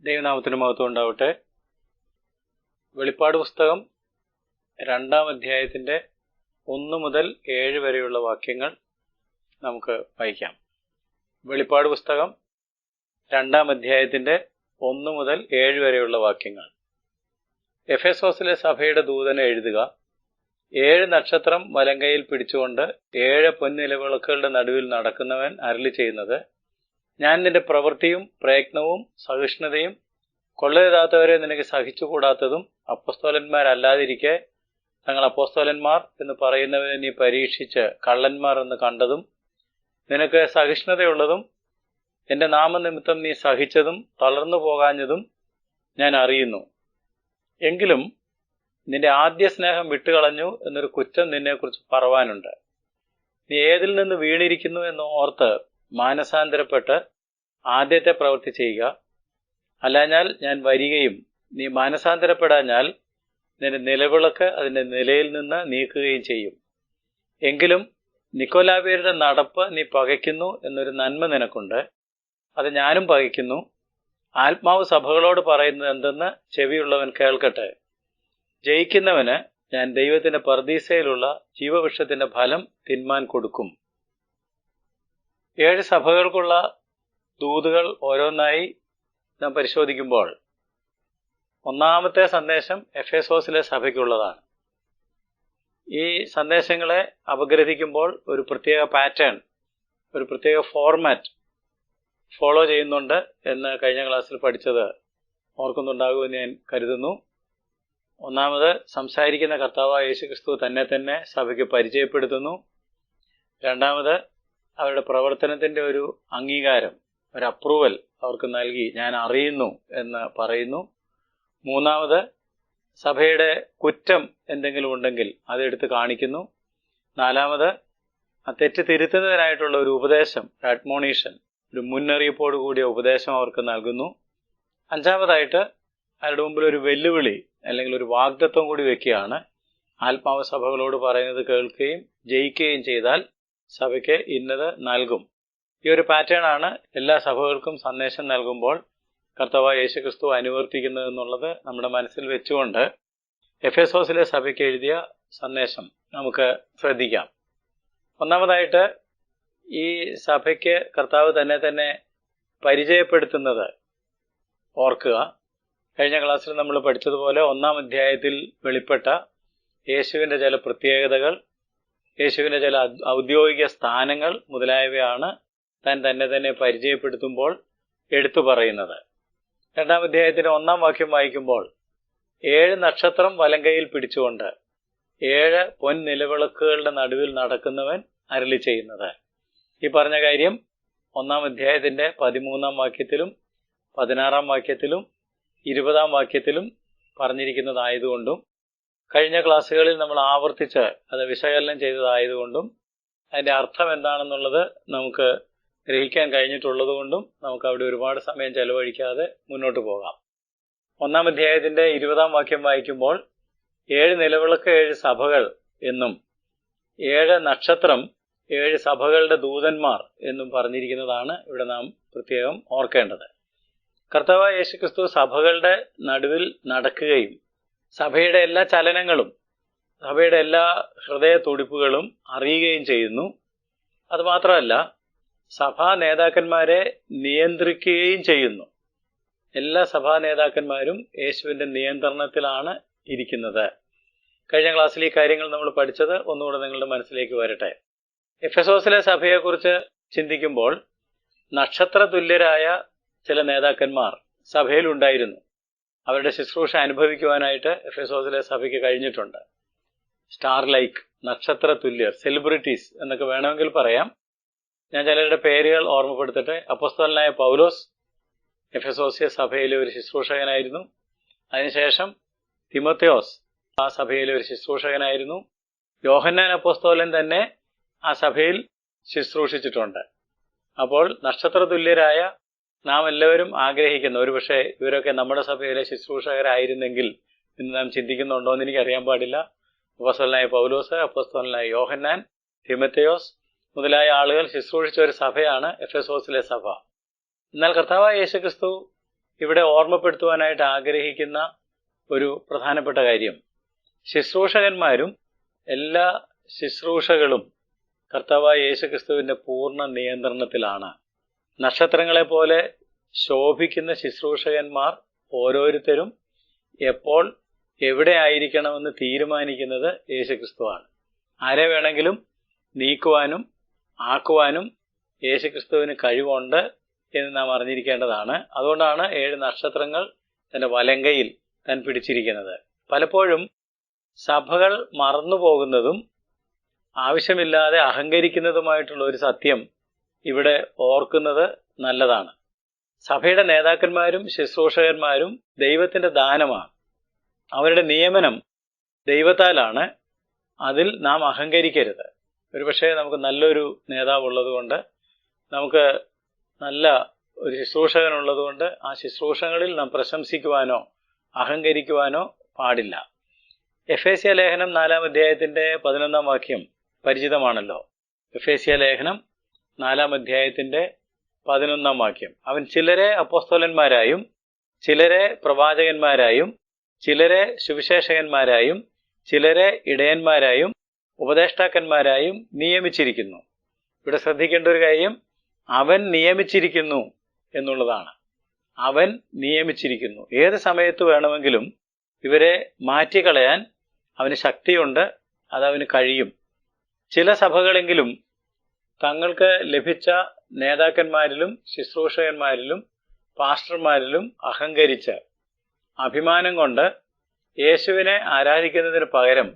ദൈവനാമത്തിന് മഹത്വം ഉണ്ടാവട്ടെ. വെളിപ്പാട് പുസ്തകം 2-ാം അധ്യായത്തിന്റെ 1 മുതൽ 7 വരെയുള്ള വാക്യങ്ങൾ നമുക്ക് വായിക്കാം. വെളിപ്പാട് പുസ്തകം 2-ാം അധ്യായത്തിന്റെ 1 മുതൽ 7 വരെയുള്ള വാക്യങ്ങൾ. എഫെസോസിലെ സഭയുടെ ദൂതന് എഴുതുക. 7 നക്ഷത്രം വലങ്കയിൽ പിടിച്ചുകൊണ്ട് 7 പൊൻനിലവിളക്കുകളുടെ നടുവിൽ നടക്കുന്നവൻ അരുളി ചെയ്യുന്നത്, ഞാൻ നിന്റെ പ്രവൃത്തിയും പ്രയത്നവും സഹിഷ്ണുതയും കൊള്ളരുതാത്തവരെ നിനക്ക് സഹിച്ചുകൂടാത്തതും അപ്പോസ്തലന്മാരല്ലാതിരിക്കെ തങ്ങൾ അപ്പോസ്തലന്മാർ എന്ന് പറയുന്നവരെ നീ പരീക്ഷിച്ച് കള്ളന്മാർ എന്ന് കണ്ടതും, നിനക്ക് സഹിഷ്ണുതയുള്ളതും എന്റെ നാമനിമിത്തം നീ സഹിച്ചതും തളർന്നു പോകാഞ്ഞതും ഞാൻ അറിയുന്നു. എങ്കിലും നിന്റെ ആദ്യ സ്നേഹം വിട്ടുകളഞ്ഞു എന്നൊരു കുറ്റം നിന്നെക്കുറിച്ച് പറവാനുണ്ട്. നീ ഏതിൽ നിന്ന് വീണിരിക്കുന്നു എന്ന് ഓർത്ത് മാനസാന്തരപ്പെട്ട് ആദ്യത്തെ പ്രവൃത്തി ചെയ്യുക. അല്ലാഞ്ഞാൽ ഞാൻ വരികയും നീ മാനസാന്തരപ്പെടാഞ്ഞാൽ നിന്റെ നിലവിളക്ക് അതിന്റെ നിലയിൽ നിന്ന് നീക്കുകയും ചെയ്യും. എങ്കിലും നിക്കോലാവ്യരുടെ നടപ്പ് നീ പകയ്ക്കുന്നു എന്നൊരു നന്മ നിനക്കുണ്ട്. അത് ഞാനും പകയ്ക്കുന്നു. ആത്മാവ് സഭകളോട് പറയുന്നത് എന്തെന്ന് ചെവിയുള്ളവൻ കേൾക്കട്ടെ. ജയിക്കുന്നവന് ഞാൻ ദൈവത്തിന്റെ പർദീസയിലുള്ള ജീവവൃക്ഷത്തിന്റെ ഫലം തിന്മാൻ കൊടുക്കും. 7 സഭകൾക്കുള്ള ദൂതുകൾ ഓരോന്നായി നാം പരിശോധിക്കുമ്പോൾ ഒന്നാമത്തെ സന്ദേശം എഫെസോസിലെ സഭയ്ക്കുള്ളതാണ്. ഈ സന്ദേശങ്ങളെ അപഗ്രഥിക്കുമ്പോൾ ഒരു പ്രത്യേക പാറ്റേൺ, ഒരു പ്രത്യേക ഫോർമാറ്റ് ഫോളോ ചെയ്യുന്നുണ്ട് എന്ന് കഴിഞ്ഞ ക്ലാസ്സിൽ പഠിച്ചത് ഓർക്കുന്നുണ്ടാകുമെന്ന് ഞാൻ കരുതുന്നു. ഒന്നാമത്, സംസാരിക്കുന്ന കർത്താവായ യേശുക്രിസ്തു തന്നെ സഭയ്ക്ക് പരിചയപ്പെടുത്തുന്നു. രണ്ടാമത്, അവരുടെ പ്രവർത്തനത്തിന്റെ ഒരു അംഗീകാരം, ഒരു അപ്രൂവൽ അവർക്ക് നൽകി ഞാൻ അറിയുന്നു എന്ന് പറയുന്നു. മൂന്നാമത്, സഭയുടെ കുറ്റം എന്തെങ്കിലും ഉണ്ടെങ്കിൽ അതെടുത്ത് കാണിക്കുന്നു. നാലാമത്, ആ തെറ്റ് തിരുത്തുന്നതിനായിട്ടുള്ള ഒരു ഉപദേശം, അഡ്മോണീഷൻ, ഒരു മുന്നറിയിപ്പോട് കൂടിയ ഉപദേശം അവർക്ക് നൽകുന്നു. അഞ്ചാമതായിട്ട് അവരുടെ മുമ്പിൽ ഒരു വെല്ലുവിളി അല്ലെങ്കിൽ ഒരു വാഗ്ദത്വം കൂടി വെക്കുകയാണ്. ആത്മാവ് സഭകളോട് പറയുന്നത് കേൾക്കുകയും ജയിക്കുകയും ചെയ്താൽ സഭയ്ക്ക് ഇന്നത് നൽകും. ഈ ഒരു പാറ്റേൺ ആണ് എല്ലാ സഭകൾക്കും സന്ദേശം നൽകുമ്പോൾ കർത്താവായ യേശുക്രിസ്തു അനുവർത്തിക്കുന്നത് എന്നുള്ളത് നമ്മുടെ മനസ്സിൽ വെച്ചുകൊണ്ട് എഫെസോസിലെ സഭയ്ക്ക് എഴുതിയ സന്ദേശം നമുക്ക് ശ്രദ്ധിക്കാം. ഒന്നാമതായിട്ട്, ഈ സഭയ്ക്ക് കർത്താവ് തന്നെ പരിചയപ്പെടുത്തുന്നത് ഓർക്കുക. കഴിഞ്ഞ ക്ലാസ്സിൽ നമ്മൾ പഠിച്ചതുപോലെ 1-ാം അധ്യായത്തിൽ വെളിപ്പെട്ട യേശുവിൻ്റെ ചില പ്രത്യേകതകൾ, യേശുവിൻ്റെ ചില ഔദ്യോഗിക സ്ഥാനങ്ങൾ മുതലായവയാണ് താൻ തന്നെ പരിചയപ്പെടുത്തുമ്പോൾ എടുത്തു പറയുന്നത്. 2-ാം അധ്യായത്തിന്റെ 1-ാം വാക്യം വായിക്കുമ്പോൾ 7 നക്ഷത്രം വലങ്കയിൽ പിടിച്ചുകൊണ്ട് 7 പൊൻ നിലവിളക്കുകളുടെ നടുവിൽ നടക്കുന്നവൻ അരുളി ചെയ്യുന്നത്. ഈ പറഞ്ഞ കാര്യം 1-ാം അധ്യായത്തിന്റെ 13-ാം വാക്യത്തിലും 16-ാം വാക്യത്തിലും 20-ാം വാക്യത്തിലും പറഞ്ഞിരിക്കുന്നതായതുകൊണ്ടും കഴിഞ്ഞ ക്ലാസ്സുകളിൽ നമ്മൾ ആവർത്തിച്ച് അത് വിശകലനം ചെയ്തതായതുകൊണ്ടും അതിന്റെ അർത്ഥം എന്താണെന്നുള്ളത് നമുക്ക് ഗ്രഹിക്കാൻ കഴിഞ്ഞിട്ടുള്ളത് കൊണ്ടും നമുക്ക് അവിടെ ഒരുപാട് സമയം ചെലവഴിക്കാതെ മുന്നോട്ട് പോകാം. 1-ാം അധ്യായത്തിന്റെ 20-ാം വാക്യം വായിക്കുമ്പോൾ 7 നിലവിളക്ക് 7 സഭകൾ എന്നും 7 നക്ഷത്രം 7 സഭകളുടെ ദൂതന്മാർ എന്നും പറഞ്ഞിരിക്കുന്നതാണ് ഇവിടെ നാം പ്രത്യേകം ഓർക്കേണ്ടത്. കർത്താവായ യേശുക്രിസ്തു സഭകളുടെ നടുവിൽ നടക്കുകയും സഭയുടെ എല്ലാ ചലനങ്ങളും സഭയുടെ എല്ലാ ഹൃദയ തുടിപ്പുകളും അറിയുകയും ചെയ്യുന്നു. അതുമാത്രമല്ല, സഭാ നേതാക്കന്മാരെ നിയന്ത്രിക്കുകയും ചെയ്യുന്നു. എല്ലാ സഭാ നേതാക്കന്മാരും യേശുവിന്റെ നിയന്ത്രണത്തിലാണ് ഇരിക്കുന്നത്. കഴിഞ്ഞ ക്ലാസ്സിൽ ഈ കാര്യങ്ങൾ നമ്മൾ പഠിച്ചത് ഒന്നുകൂടെ നിങ്ങളുടെ മനസ്സിലേക്ക് വരട്ടെ. എഫെസോസിലെ സഭയെക്കുറിച്ച് ചിന്തിക്കുമ്പോൾ നക്ഷത്ര തുല്യരായ ചില നേതാക്കന്മാർ സഭയിൽ ഉണ്ടായിരുന്നു. അവരുടെ ശുശ്രൂഷ അനുഭവിക്കുവാനായിട്ട് എഫെസോസിലെ സഭയ്ക്ക് കഴിഞ്ഞിട്ടുണ്ട്. സ്റ്റാർ ലൈക്ക്, നക്ഷത്ര തുല്യർ, സെലിബ്രിറ്റീസ് എന്നൊക്കെ വേണമെങ്കിൽ പറയാം. ഞാൻ ചിലരുടെ പേരുകൾ ഓർമ്മപ്പെടുത്തട്ടെ. അപ്പോസ്തലനായ പൗലോസ് എഫെസോസ്യ സഭയിലെ ഒരു ശുശ്രൂഷകനായിരുന്നു. അതിനുശേഷം തിമോഥെയോസ് ആ സഭയിലെ ഒരു ശുശ്രൂഷകനായിരുന്നു. യോഹന്നാൻ അപ്പോസ്തലൻ തന്നെ ആ സഭയിൽ ശുശ്രൂഷിച്ചിട്ടുണ്ട്. അപ്പോൾ നക്ഷത്ര തുല്യരായ നാം എല്ലാവരും ആഗ്രഹിക്കുന്ന, ഒരുപക്ഷെ ഇവരൊക്കെ നമ്മുടെ സഭയിലെ ശുശ്രൂഷകരായിരുന്നെങ്കിൽ എന്ന് നാം ചിന്തിക്കുന്നുണ്ടോ എന്ന് എനിക്കറിയാൻ പാടില്ല. അപ്പോസ്തലനായ പൗലോസ്, അപ്പോസ്തലനായ യോഹന്നാൻ, തിമോഥെയോസ് മുതലായ ആളുകൾ ശുശ്രൂഷിച്ച ഒരു സഭയാണ് എഫെസോസിലെ സഭ. എന്നാൽ കർത്താവായ യേശുക്രിസ്തു ഇവിടെ ഓർമ്മപ്പെടുത്തുവാനായിട്ട് ആഗ്രഹിക്കുന്ന ഒരു പ്രധാനപ്പെട്ട കാര്യം, ശുശ്രൂഷകന്മാരും എല്ലാ ശുശ്രൂഷകളും കർത്താവായ യേശുക്രിസ്തുവിന്റെ പൂർണ്ണ നിയന്ത്രണത്തിലാണ്. നക്ഷത്രങ്ങളെ പോലെ ശോഭിക്കുന്ന ശുശ്രൂഷകന്മാർ ഓരോരുത്തരും എപ്പോൾ എവിടെ ആയിരിക്കണമെന്ന് തീരുമാനിക്കുന്നത് യേശുക്രിസ്തുവാണ്. ആരെ വേണമെങ്കിലും നീക്കുവാനും ആക്കുവാനും യേശുക്രിസ്തുവിന് കഴിവുണ്ട് എന്ന് നാം അറിഞ്ഞിരിക്കേണ്ടതാണ്. അതുകൊണ്ടാണ് 7 നക്ഷത്രങ്ങൾ തന്റെ വലങ്കയിൽ താൻ പിടിച്ചിരിക്കുന്നത്. പലപ്പോഴും സഭകൾ മറന്നുപോകുന്നതും ആവശ്യമില്ലാതെ അഹങ്കരിക്കുന്നതുമായിട്ടുള്ള ഒരു സത്യം ഇവിടെ ഓർക്കുന്നത് നല്ലതാണ്. സഭയുടെ നേതാക്കന്മാരും ശുശ്രൂഷകന്മാരും ദൈവത്തിന്റെ ദാനമാണ്. അവരുടെ നിയമനം ദൈവത്താലാണ്. അതിൽ നാം അഹങ്കരിക്കരുത്. ഒരുപക്ഷെ നമുക്ക് നല്ലൊരു നേതാവ് ഉള്ളതുകൊണ്ട്, നമുക്ക് നല്ല ഒരു ശുശ്രൂഷകനുള്ളതുകൊണ്ട് ആ ശുശ്രൂഷകളിൽ നാം പ്രശംസിക്കുവാനോ അഹങ്കരിക്കുവാനോ പാടില്ല. എഫേസ്യ ലേഖനം 4-ാം അധ്യായത്തിന്റെ 11-ാം വാക്യം പരിചിതമാണല്ലോ. എഫേസ്യ ലേഖനം 4-ാം അധ്യായത്തിന്റെ 11-ാം വാക്യം, അവൻ ചിലരെ അപ്പോസ്തലന്മാരായും ചിലരെ പ്രവാചകന്മാരായും ചിലരെ സുവിശേഷകന്മാരായും ചിലരെ ഇടയന്മാരായും ഉപദേഷ്ടാക്കന്മാരായും നിയമിച്ചിരിക്കുന്നു. ഇവിടെ ശ്രദ്ധിക്കേണ്ട ഒരു കാര്യം, അവൻ നിയമിച്ചിരിക്കുന്നു എന്നുള്ളതാണ്. അവൻ നിയമിച്ചിരിക്കുന്നു. ഏത് സമയത്ത് വേണമെങ്കിലും ഇവരെ മാറ്റിക്കളയാൻ അവന് ശക്തിയുണ്ട്, അതവന് കഴിയും. ചില സഭകളെങ്കിലും തങ്ങൾക്ക് ലഭിച്ച നേതാക്കന്മാരിലും ശുശ്രൂഷകന്മാരിലും പാസ്റ്റർമാരിലും അഹങ്കരിച്ച് അഭിമാനം കൊണ്ട് യേശുവിനെ ആരാധിക്കുന്നതിന് പകരം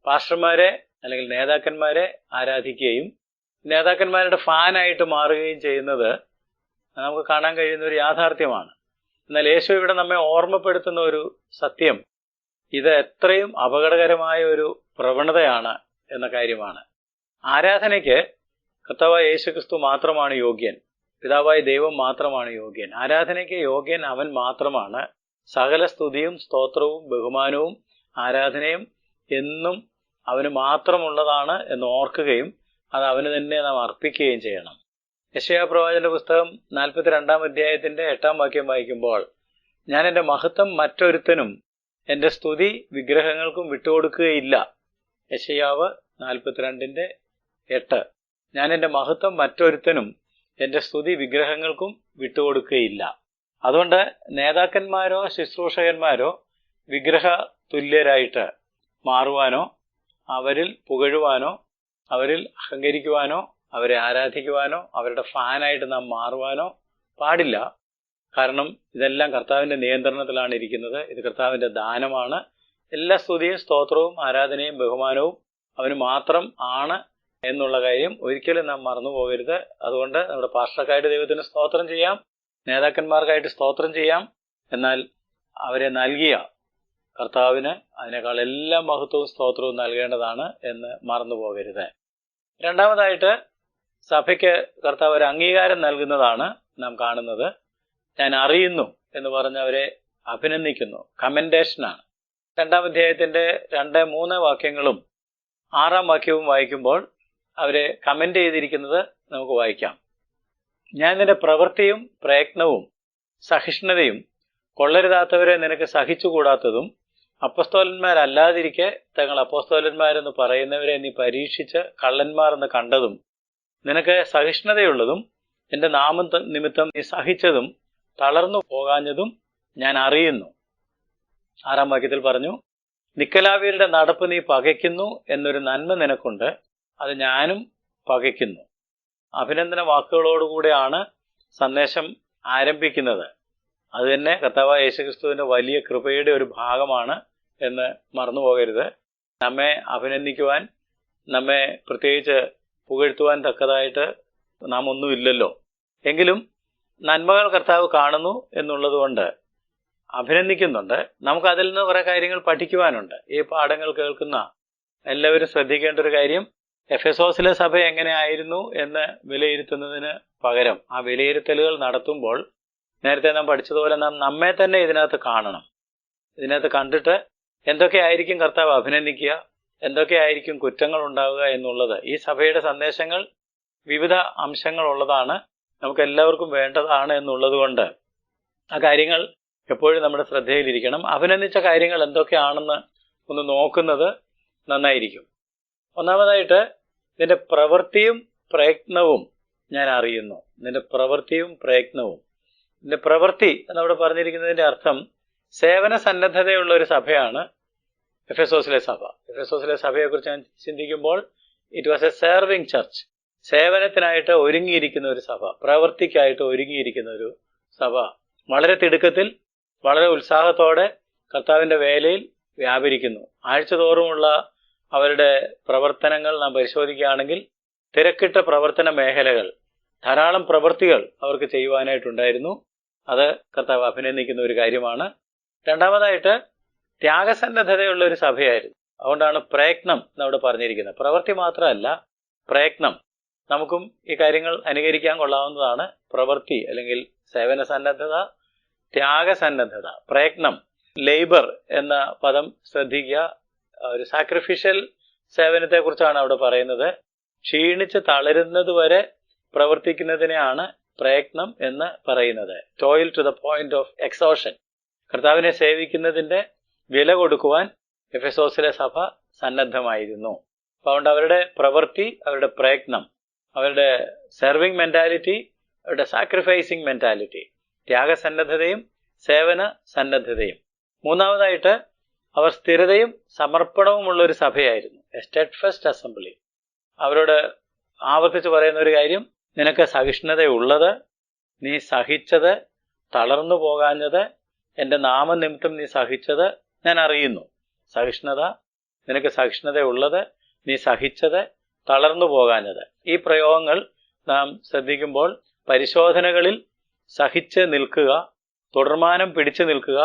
പാസ്റ്റർമാരെ അല്ലെങ്കിൽ നേതാക്കന്മാരെ ആരാധിക്കുകയും നേതാക്കന്മാരുടെ ഫാനായിട്ട് മാറുകയും ചെയ്യുന്നത് നമുക്ക് കാണാൻ കഴിയുന്ന ഒരു യാഥാർത്ഥ്യമാണ്. എന്നാൽ യേശു ഇവിടെ നമ്മെ ഓർമ്മപ്പെടുത്തുന്ന ഒരു സത്യം, ഇത് എത്രയും അപകടകരമായ ഒരു പ്രവണതയാണ് എന്ന കാര്യമാണ്. ആരാധനയ്ക്ക് കർത്താവായ യേശുക്രിസ്തു മാത്രമാണ് യോഗ്യൻ. പിതാവായ ദൈവം മാത്രമാണ് യോഗ്യൻ. ആരാധനയ്ക്ക് യോഗ്യൻ അവൻ മാത്രമാണ്. സകല സ്തുതിയും സ്തോത്രവും ബഹുമാനവും ആരാധനയും എന്നും അവന് മാത്രമുള്ളതാണ് എന്ന് ഓർക്കുകയും അത് അവന് തന്നെ നാം അർപ്പിക്കുകയും ചെയ്യണം. യെശയ്യാ പ്രവാചകന്റെ പുസ്തകം 42-ാം അധ്യായത്തിന്റെ 8-ാം വാക്യം വായിക്കുമ്പോൾ, ഞാൻ എൻ്റെ മഹത്വം മറ്റൊരുത്തനും എൻ്റെ സ്തുതി വിഗ്രഹങ്ങൾക്കും വിട്ടുകൊടുക്കുകയില്ല. യെശയ്യാവ് 42:8. ഞാൻ എൻ്റെ മഹത്വം മറ്റൊരുത്തനും എൻ്റെ സ്തുതി വിഗ്രഹങ്ങൾക്കും വിട്ടുകൊടുക്കുകയില്ല. അതുകൊണ്ട് നേതാക്കന്മാരോ ശുശ്രൂഷകന്മാരോ വിഗ്രഹ തുല്യരായിട്ട് മാറുവാനോ അവരിൽ പുകഴുവാനോ അവരിൽ അഹങ്കരിക്കുവാനോ അവരെ ആരാധിക്കുവാനോ അവരുടെ ഫാനായിട്ട് നാം മാറുവാനോ പാടില്ല. കാരണം ഇതെല്ലാം കർത്താവിന്റെ നിയന്ത്രണത്തിലാണ് ഇരിക്കുന്നത്. ഇത് കർത്താവിന്റെ ദാനമാണ്. എല്ലാ സ്തുതിയും സ്തോത്രവും ആരാധനയും ബഹുമാനവും അവന് മാത്രം ആണ് എന്നുള്ള കാര്യം ഒരിക്കലും നാം മറന്നു പോകരുത്. അതുകൊണ്ട് നമ്മുടെ പാസ്റ്റർക്കായിട്ട് ദൈവത്തിന് സ്തോത്രം ചെയ്യാം, നേതാക്കന്മാർക്കായിട്ട് സ്തോത്രം ചെയ്യാം. എന്നാൽ അവരെ നൽകിയ കർത്താവിന് അതിനേക്കാൾ എല്ലാ മഹത്വവും സ്തോത്രവും നൽകേണ്ടതാണ് എന്ന് മറന്നു പോകരുത്. രണ്ടാമതായിട്ട് സഭയ്ക്ക് കർത്താവ് ഒരു അംഗീകാരം നൽകുന്നതാണ് നാം കാണുന്നത്. ഞാൻ അറിയുന്നു എന്ന് പറഞ്ഞ് അവരെ അഭിനന്ദിക്കുന്നു. കമൻഡേഷനാണ്. 2-ാം അധ്യായത്തിന്റെ 2-3 വാക്യങ്ങളും 6-ാം വാക്യവും വായിക്കുമ്പോൾ അവരെ കമന്റ് ചെയ്തിരിക്കുന്നത് നമുക്ക് വായിക്കാം. ഞാൻ നിന്റെ പ്രവൃത്തിയും പ്രയത്നവും സഹിഷ്ണുതയും കൊള്ളരുതാത്തവരെ നിനക്ക് സഹിച്ചുകൂടാത്തതും അപ്പോസ്തലന്മാരല്ലാതിരിക്കെ തങ്ങൾ അപ്പോസ്തലന്മാരെന്ന് പറയുന്നവരെ നീ പരീക്ഷിച്ച് കള്ളന്മാർ എന്ന് കണ്ടതും നിനക്ക് സഹിഷ്ണുതയുള്ളതും എന്റെ നാമം നിമിത്തം നീ സഹിച്ചതും തളർന്നു പോകാഞ്ഞതും ഞാൻ അറിയുന്നു. 6-ാം വാക്യത്തിൽ പറഞ്ഞു, നിക്കലാവിയരുടെ നടപ്പ് നീ പകയ്ക്കുന്നു എന്നൊരു നന്മ നിനക്കുണ്ട്, അത് ഞാനും പകയ്ക്കുന്നു. അഭിനന്ദന വാക്കുകളോടുകൂടെയാണ് സന്ദേശം ആരംഭിക്കുന്നത്. അത് തന്നെ കർത്താവായ യേശുക്രിസ്തുവിന്റെ വലിയ കൃപയുടെ ഒരു ഭാഗമാണ് എന്ന് മറന്നു പോകരുത്. നമ്മെ അഭിനന്ദിക്കുവാൻ, നമ്മെ പ്രത്യേകിച്ച് പുകഴ്ത്തുവാൻ തക്കതായിട്ട് നാം ഒന്നുമില്ലല്ലോ. എങ്കിലും നന്മകൾ കർത്താവ് കാണുന്നു എന്നുള്ളത് കൊണ്ട് അഭിനന്ദിക്കുന്നുണ്ട്. നമുക്ക് അതിൽ നിന്ന് കുറെ കാര്യങ്ങൾ പഠിക്കുവാനുണ്ട്. ഈ പാഠങ്ങൾ കേൾക്കുന്ന എല്ലാവരും ശ്രദ്ധിക്കേണ്ട ഒരു കാര്യം, എഫെസോസിലെ സഭ എങ്ങനെയായിരുന്നു എന്ന് വിലയിരുത്തുന്നതിന് പകരം ആ വിലയിരുത്തലുകൾ നടത്തുമ്പോൾ നേരത്തെ നാം പഠിച്ചതുപോലെ നാം നമ്മെ തന്നെ ഇതിനകത്ത് കാണണം. ഇതിനകത്ത് കണ്ടിട്ട് എന്തൊക്കെയായിരിക്കും കർത്താവ് അഭിനന്ദിക്കുക, എന്തൊക്കെയായിരിക്കും കുറ്റങ്ങൾ ഉണ്ടാവുക എന്നുള്ളത്. ഈ സഭയുടെ സന്ദേശങ്ങൾ വിവിധ അംശങ്ങളുള്ളതാണ്, നമുക്ക് എല്ലാവർക്കും വേണ്ടതാണ് എന്നുള്ളത് കൊണ്ട് ആ കാര്യങ്ങൾ എപ്പോഴും നമ്മുടെ ശ്രദ്ധയിലിരിക്കണം. അഭിനന്ദിച്ച കാര്യങ്ങൾ എന്തൊക്കെയാണെന്ന് ഒന്ന് നോക്കുന്നത് നന്നായിരിക്കും. ഒന്നാമതായിട്ട്, നിന്റെ പ്രവൃത്തിയും പ്രയത്നവും ഞാൻ അറിയുന്നു. നിന്റെ പ്രവൃത്തിയും പ്രയത്നവും. നിന്റെ പ്രവൃത്തി എന്നവിടെ പറഞ്ഞിരിക്കുന്നതിന്റെ അർത്ഥം സേവന സന്നദ്ധതയുള്ള ഒരു സഭയാണ് എഫെസോസിലെ സഭ. എഫെസോസിലെ സഭയെക്കുറിച്ച് ഞാൻ ചിന്തിക്കുമ്പോൾ it was a serving church. സേവനത്തിനായിട്ട് ഒരുങ്ങിയിരിക്കുന്ന ഒരു സഭ, പ്രവൃത്തിക്കായിട്ട് ഒരുങ്ങിയിരിക്കുന്ന ഒരു സഭ. വളരെ തിടുക്കത്തിൽ, വളരെ ഉത്സാഹത്തോടെ കർത്താവിന്റെ വേലയിൽ വ്യാപരിക്കുന്നു. ആഴ്ചതോറുമുള്ള അവരുടെ പ്രവർത്തനങ്ങൾ നാം പരിശോധിക്കുകയാണെങ്കിൽ തിരക്കിട്ട പ്രവർത്തന മേഖലകൾ, ധാരാളം പ്രവൃത്തികൾ അവർക്ക് ചെയ്യുവാനായിട്ടുണ്ടായിരുന്നു. അത് കർത്താവ് അഭിനന്ദിക്കുന്ന ഒരു കാര്യമാണ്. രണ്ടാമതായിട്ട്, ത്യാഗസന്നദ്ധതയുള്ള ഒരു സഭയായിരുന്നു. അതുകൊണ്ടാണ് പ്രയത്നം എന്നവിടെ പറഞ്ഞിരിക്കുന്നത്. പ്രവൃത്തി മാത്രമല്ല, പ്രയത്നം. നമുക്കും ഈ കാര്യങ്ങൾ അനുകരിക്കാൻ കൊള്ളാവുന്നതാണ്. പ്രവൃത്തി അല്ലെങ്കിൽ സേവന സന്നദ്ധത, ത്യാഗസന്നദ്ധത, പ്രയത്നം. ലേബർ എന്ന പദം ശ്രദ്ധിക്കുക. ഒരു സാക്രിഫിഷ്യൽ സേവനത്തെ കുറിച്ചാണ് അവിടെ പറയുന്നത്. ക്ഷീണിച്ച് തളരുന്നത് വരെ പ്രവർത്തിക്കുന്നതിനെയാണ് പ്രയത്നം എന്ന് പറയുന്നത്. Toil to the point of exhaustion. കർത്താവിനെ സേവിക്കുന്നതിന്റെ വില കൊടുക്കുവാൻ എഫെസോസിലെ സഭ സന്നദ്ധമായിരുന്നു. അതുകൊണ്ട് അവരുടെ പ്രവൃത്തി, അവരുടെ പ്രയത്നം, അവരുടെ സെർവിങ് മെന്റാലിറ്റി, അവരുടെ സാക്രിഫൈസിങ് മെന്റാലിറ്റി, ത്യാഗസന്നദ്ധതയും സേവന സന്നദ്ധതയും. മൂന്നാമതായിട്ട്, അവർ സ്ഥിരതയും സമർപ്പണവുമുള്ള ഒരു സഭയായിരുന്നു. A സ്റ്റെഡ്ഫസ്റ്റ് assembly. അവരോട് ആവർത്തിച്ച് പറയുന്ന ഒരു കാര്യം, നിനക്ക് സഹിഷ്ണുതയുള്ളത്, നീ സഹിച്ചത്, തളർന്നു പോകാഞ്ഞത്, എൻ്റെ നാമനിമിത്തം നീ സഹിച്ചത് ഞാൻ അറിയുന്നു. സഹിഷ്ണുത, നിനക്ക് സഹിഷ്ണുതയുള്ളത്, നീ സഹിച്ചത്, തളർന്നു പോകാഞ്ഞത്. ഈ പ്രയോഗങ്ങൾ നാം ശ്രദ്ധിക്കുമ്പോൾ പരിശോധനകളിൽ സഹിച്ച് നിൽക്കുക, തുടർമാനം പിടിച്ചു നിൽക്കുക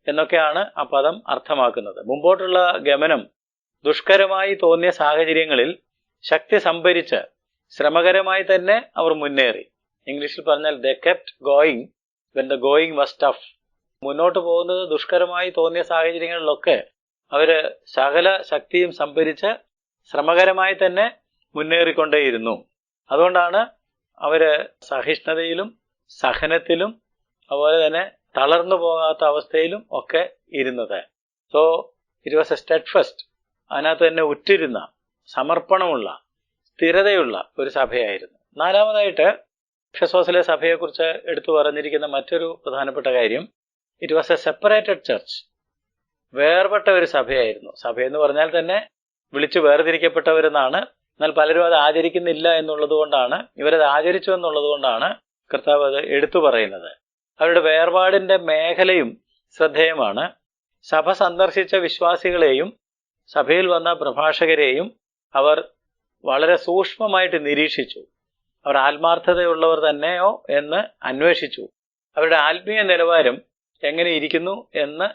എന്നൊക്കെയാണ് ആ പദം അർത്ഥമാക്കുന്നത്. മുമ്പോട്ടുള്ള ഗമനം ദുഷ്കരമായി തോന്നിയ സാഹചര്യങ്ങളിൽ ശക്തി സംഭരിച്ച് ശ്രമകരമായി തന്നെ അവർ മുന്നേറി. ഇംഗ്ലീഷിൽ പറഞ്ഞാൽ they kept going when the going was tough. മുന്നോട്ട് പോകുന്നത് ദുഷ്കരമായി തോന്നിയ സാഹചര്യങ്ങളിലൊക്കെ അവര് സകല ശക്തിയും സംഭരിച്ച് ശ്രമകരമായി തന്നെ മുന്നേറിക്കൊണ്ടേയിരുന്നു. അതുകൊണ്ടാണ് അവര് സഹിഷ്ണുതയിലും സഹനത്തിലും അതുപോലെ തന്നെ തളർന്നു പോകാത്ത അവസ്ഥയിലും ഒക്കെ ഇരുന്നത്. So it was a steadfast. അതിനകത്ത് തന്നെ ഉറ്റിരുന്ന, സമർപ്പണമുള്ള, സ്ഥിരതയുള്ള ഒരു സഭയായിരുന്നു. നാലാമതായിട്ട്, എഫെസോസിലെ സഭയെക്കുറിച്ച് എടുത്തു പറഞ്ഞിരിക്കുന്ന മറ്റൊരു പ്രധാനപ്പെട്ട കാര്യം, it was a separated church. വേർപെട്ട ഒരു സഭയായിരുന്നു. സഭയെന്ന് പറഞ്ഞാൽ തന്നെ വിളിച്ചു വേർതിരിക്കപ്പെട്ടവരെന്നാണ്. എന്നാൽ പലരും അത് ആചരിക്കുന്നില്ല എന്നുള്ളത് കൊണ്ടാണ്, ഇവരത് ആചരിച്ചു എന്നുള്ളത് കൊണ്ടാണ് കർത്താവ് അത് എടുത്തു പറയുന്നത്. അവരുടെ വേർപാടിന്റെ മേഖലയും ശ്രദ്ധേയമാണ്. സഭ സന്ദർശിച്ച വിശ്വാസികളെയും സഭയിൽ വന്ന പ്രഭാഷകരെയും അവർ വളരെ സൂക്ഷ്മമായിട്ട് നിരീക്ഷിച്ചു. അവർ ആത്മാർത്ഥതയുള്ളവർ തന്നെയോ എന്ന് അന്വേഷിച്ചു. അവരുടെ ആത്മീയ നിലവാരം എങ്ങനെ ഇരിക്കുന്നു എന്ന്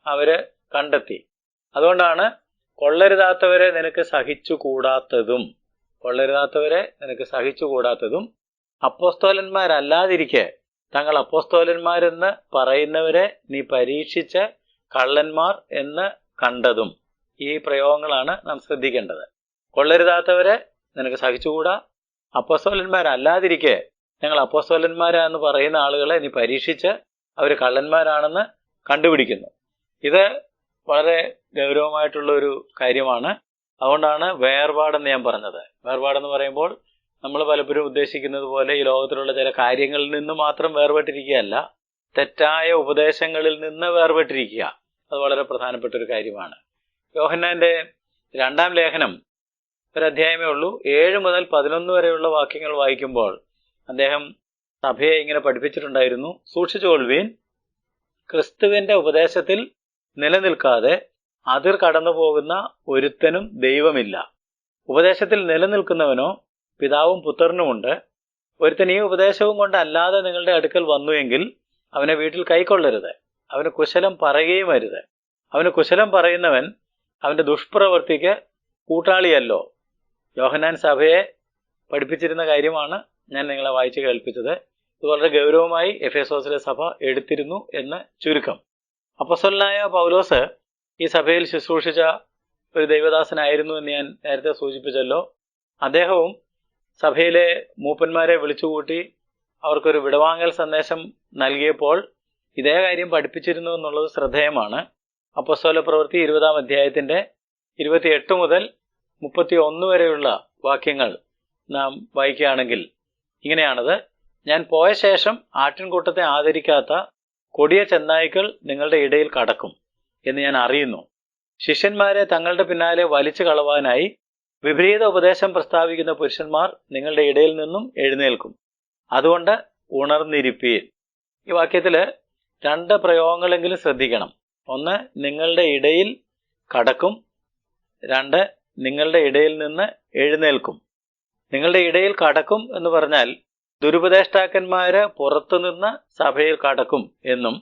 അവര് കണ്ടെത്തി. അതുകൊണ്ടാണ് കൊള്ളരുതാത്തവരെ നിനക്ക് സഹിച്ചുകൂടാത്തതും, അപ്പോസ്തോലന്മാരല്ലാതിരിക്കെ തങ്ങൾ അപ്പോസ്തോലന്മാരെന്ന് പറയുന്നവരെ നീ പരീക്ഷിച്ച് കള്ളന്മാർ എന്ന് കണ്ടതും. ഈ പ്രയോഗങ്ങളാണ് നാം ശ്രദ്ധിക്കേണ്ടത്. കൊള്ളരുതാത്തവരെ നിനക്ക് സഹിച്ചുകൂടാ, അപ്പോസ്തോലന്മാരല്ലാതിരിക്കെ ഞങ്ങൾ അപ്പോസ്തോലന്മാരാന്ന് പറയുന്ന ആളുകളെ നീ പരീക്ഷിച്ച് അവർ കള്ളന്മാരാണെന്ന് കണ്ടുപിടിക്കുന്നു. ഇത് വളരെ ഗൗരവമായിട്ടുള്ള ഒരു കാര്യമാണ്. അതുകൊണ്ടാണ് വേർപാടെന്ന് ഞാൻ പറഞ്ഞത്. വേർപാടെന്ന് പറയുമ്പോൾ നമ്മൾ പലപ്പോഴും ഉദ്ദേശിക്കുന്നത് പോലെ ഈ ലോകത്തിലുള്ള ചില കാര്യങ്ങളിൽ നിന്ന് മാത്രം വേർപെട്ടിരിക്കുകയല്ല, തെറ്റായ ഉപദേശങ്ങളിൽ നിന്ന് വേർപെട്ടിരിക്കുക. അത് വളരെ പ്രധാനപ്പെട്ട ഒരു കാര്യമാണ്. യോഹന്നാന്റെ 2-ാം ലേഖനം ഒരധ്യായമേ ഉള്ളൂ. 7 മുതൽ 11 വരെയുള്ള വാക്യങ്ങൾ വായിക്കുമ്പോൾ അദ്ദേഹം സഭയെ ഇങ്ങനെ പഠിപ്പിച്ചിട്ടുണ്ടായിരുന്നു. സൂക്ഷിച്ചുകൊള്ളുവീൻ, ക്രിസ്തുവിന്റെ ഉപദേശത്തിൽ നിലനിൽക്കാതെ അതിർ കടന്നു പോകുന്ന ഒരുത്തനും ദൈവമില്ല. ഉപദേശത്തിൽ നിലനിൽക്കുന്നവനോ പിതാവും പുത്രനുമുണ്ട്. ഒരുത്തൻ ഈ ഉപദേശവും കൊണ്ട് അല്ലാതെ നിങ്ങളുടെ അടുക്കൽ വന്നു എങ്കിൽ അവനെ വീട്ടിൽ കൈക്കൊള്ളരുത്, അവന് കുശലം പറയുകയും അരുത്. അവന് കുശലം പറയുന്നവൻ അവന്റെ ദുഷ്പ്രവൃത്തിക്ക് കൂട്ടാളിയല്ലോ. യോഹന്നാൻ സഭയെ പഠിപ്പിച്ചിരുന്ന കാര്യമാണ് ഞാൻ നിങ്ങളെ വായിച്ച് കേൾപ്പിച്ചത്. ഇത് വളരെ ഗൗരവമായി എഫെസോസിലെ സഭ എടുത്തിരുന്നു എന്ന് ചുരുക്കം. അപ്പോസ്തലനായ പൗലോസ് ഈ സഭയിൽ ശുശ്രൂഷിച്ച ഒരു ദൈവദാസനായിരുന്നു എന്ന് ഞാൻ നേരത്തെ സൂചിപ്പിച്ചല്ലോ. അദ്ദേഹവും സഭയിലെ മൂപ്പന്മാരെ വിളിച്ചുകൂട്ടി അവർക്കൊരു വിടവാങ്ങൽ സന്ദേശം നൽകിയപ്പോൾ ഇതേ കാര്യം പഠിപ്പിച്ചിരുന്നു എന്നുള്ളത് ശ്രദ്ധേയമാണ്. അപ്പോസ്തല പ്രവൃത്തി 20-ാം അധ്യായത്തിന്റെ 28 മുതൽ 31 വരെയുള്ള വാക്യങ്ങൾ നാം വായിക്കുകയാണെങ്കിൽ ഇങ്ങനെയാണത്: ഞാൻ പോയ ശേഷം ആട്ടിൻകൂട്ടത്തെ ആദരിക്കാത്ത കൊടിയ ചെന്നായ്ക്കൾ നിങ്ങളുടെ ഇടയിൽ കടക്കും എന്ന് ഞാൻ അറിയുന്നു. ശിഷ്യന്മാരെ തങ്ങളുടെ പിന്നാലെ വലിച്ചു കളവാനായി വിപരീത ഉപദേശം പ്രസ്താവിക്കുന്ന പുരുഷന്മാർ നിങ്ങളുടെ ഇടയിൽ നിന്നും എഴുന്നേൽക്കും. അതുകൊണ്ട് ഉണർന്നിരിപ്പീൻ. ഈ വാക്യത്തില് 2 പ്രയോഗങ്ങളെങ്കിലും ശ്രദ്ധിക്കണം. ഒന്ന്, നിങ്ങളുടെ ഇടയിൽ കടക്കും. 2, നിങ്ങളുടെ ഇടയിൽ നിന്ന് എഴുന്നേൽക്കും. നിങ്ങളുടെ ഇടയിൽ കടക്കും എന്ന് പറഞ്ഞാൽ ദുരുപദേഷ്ടാക്കന്മാര് പുറത്തുനിന്ന് സഭയിൽ കടക്കും എന്നും,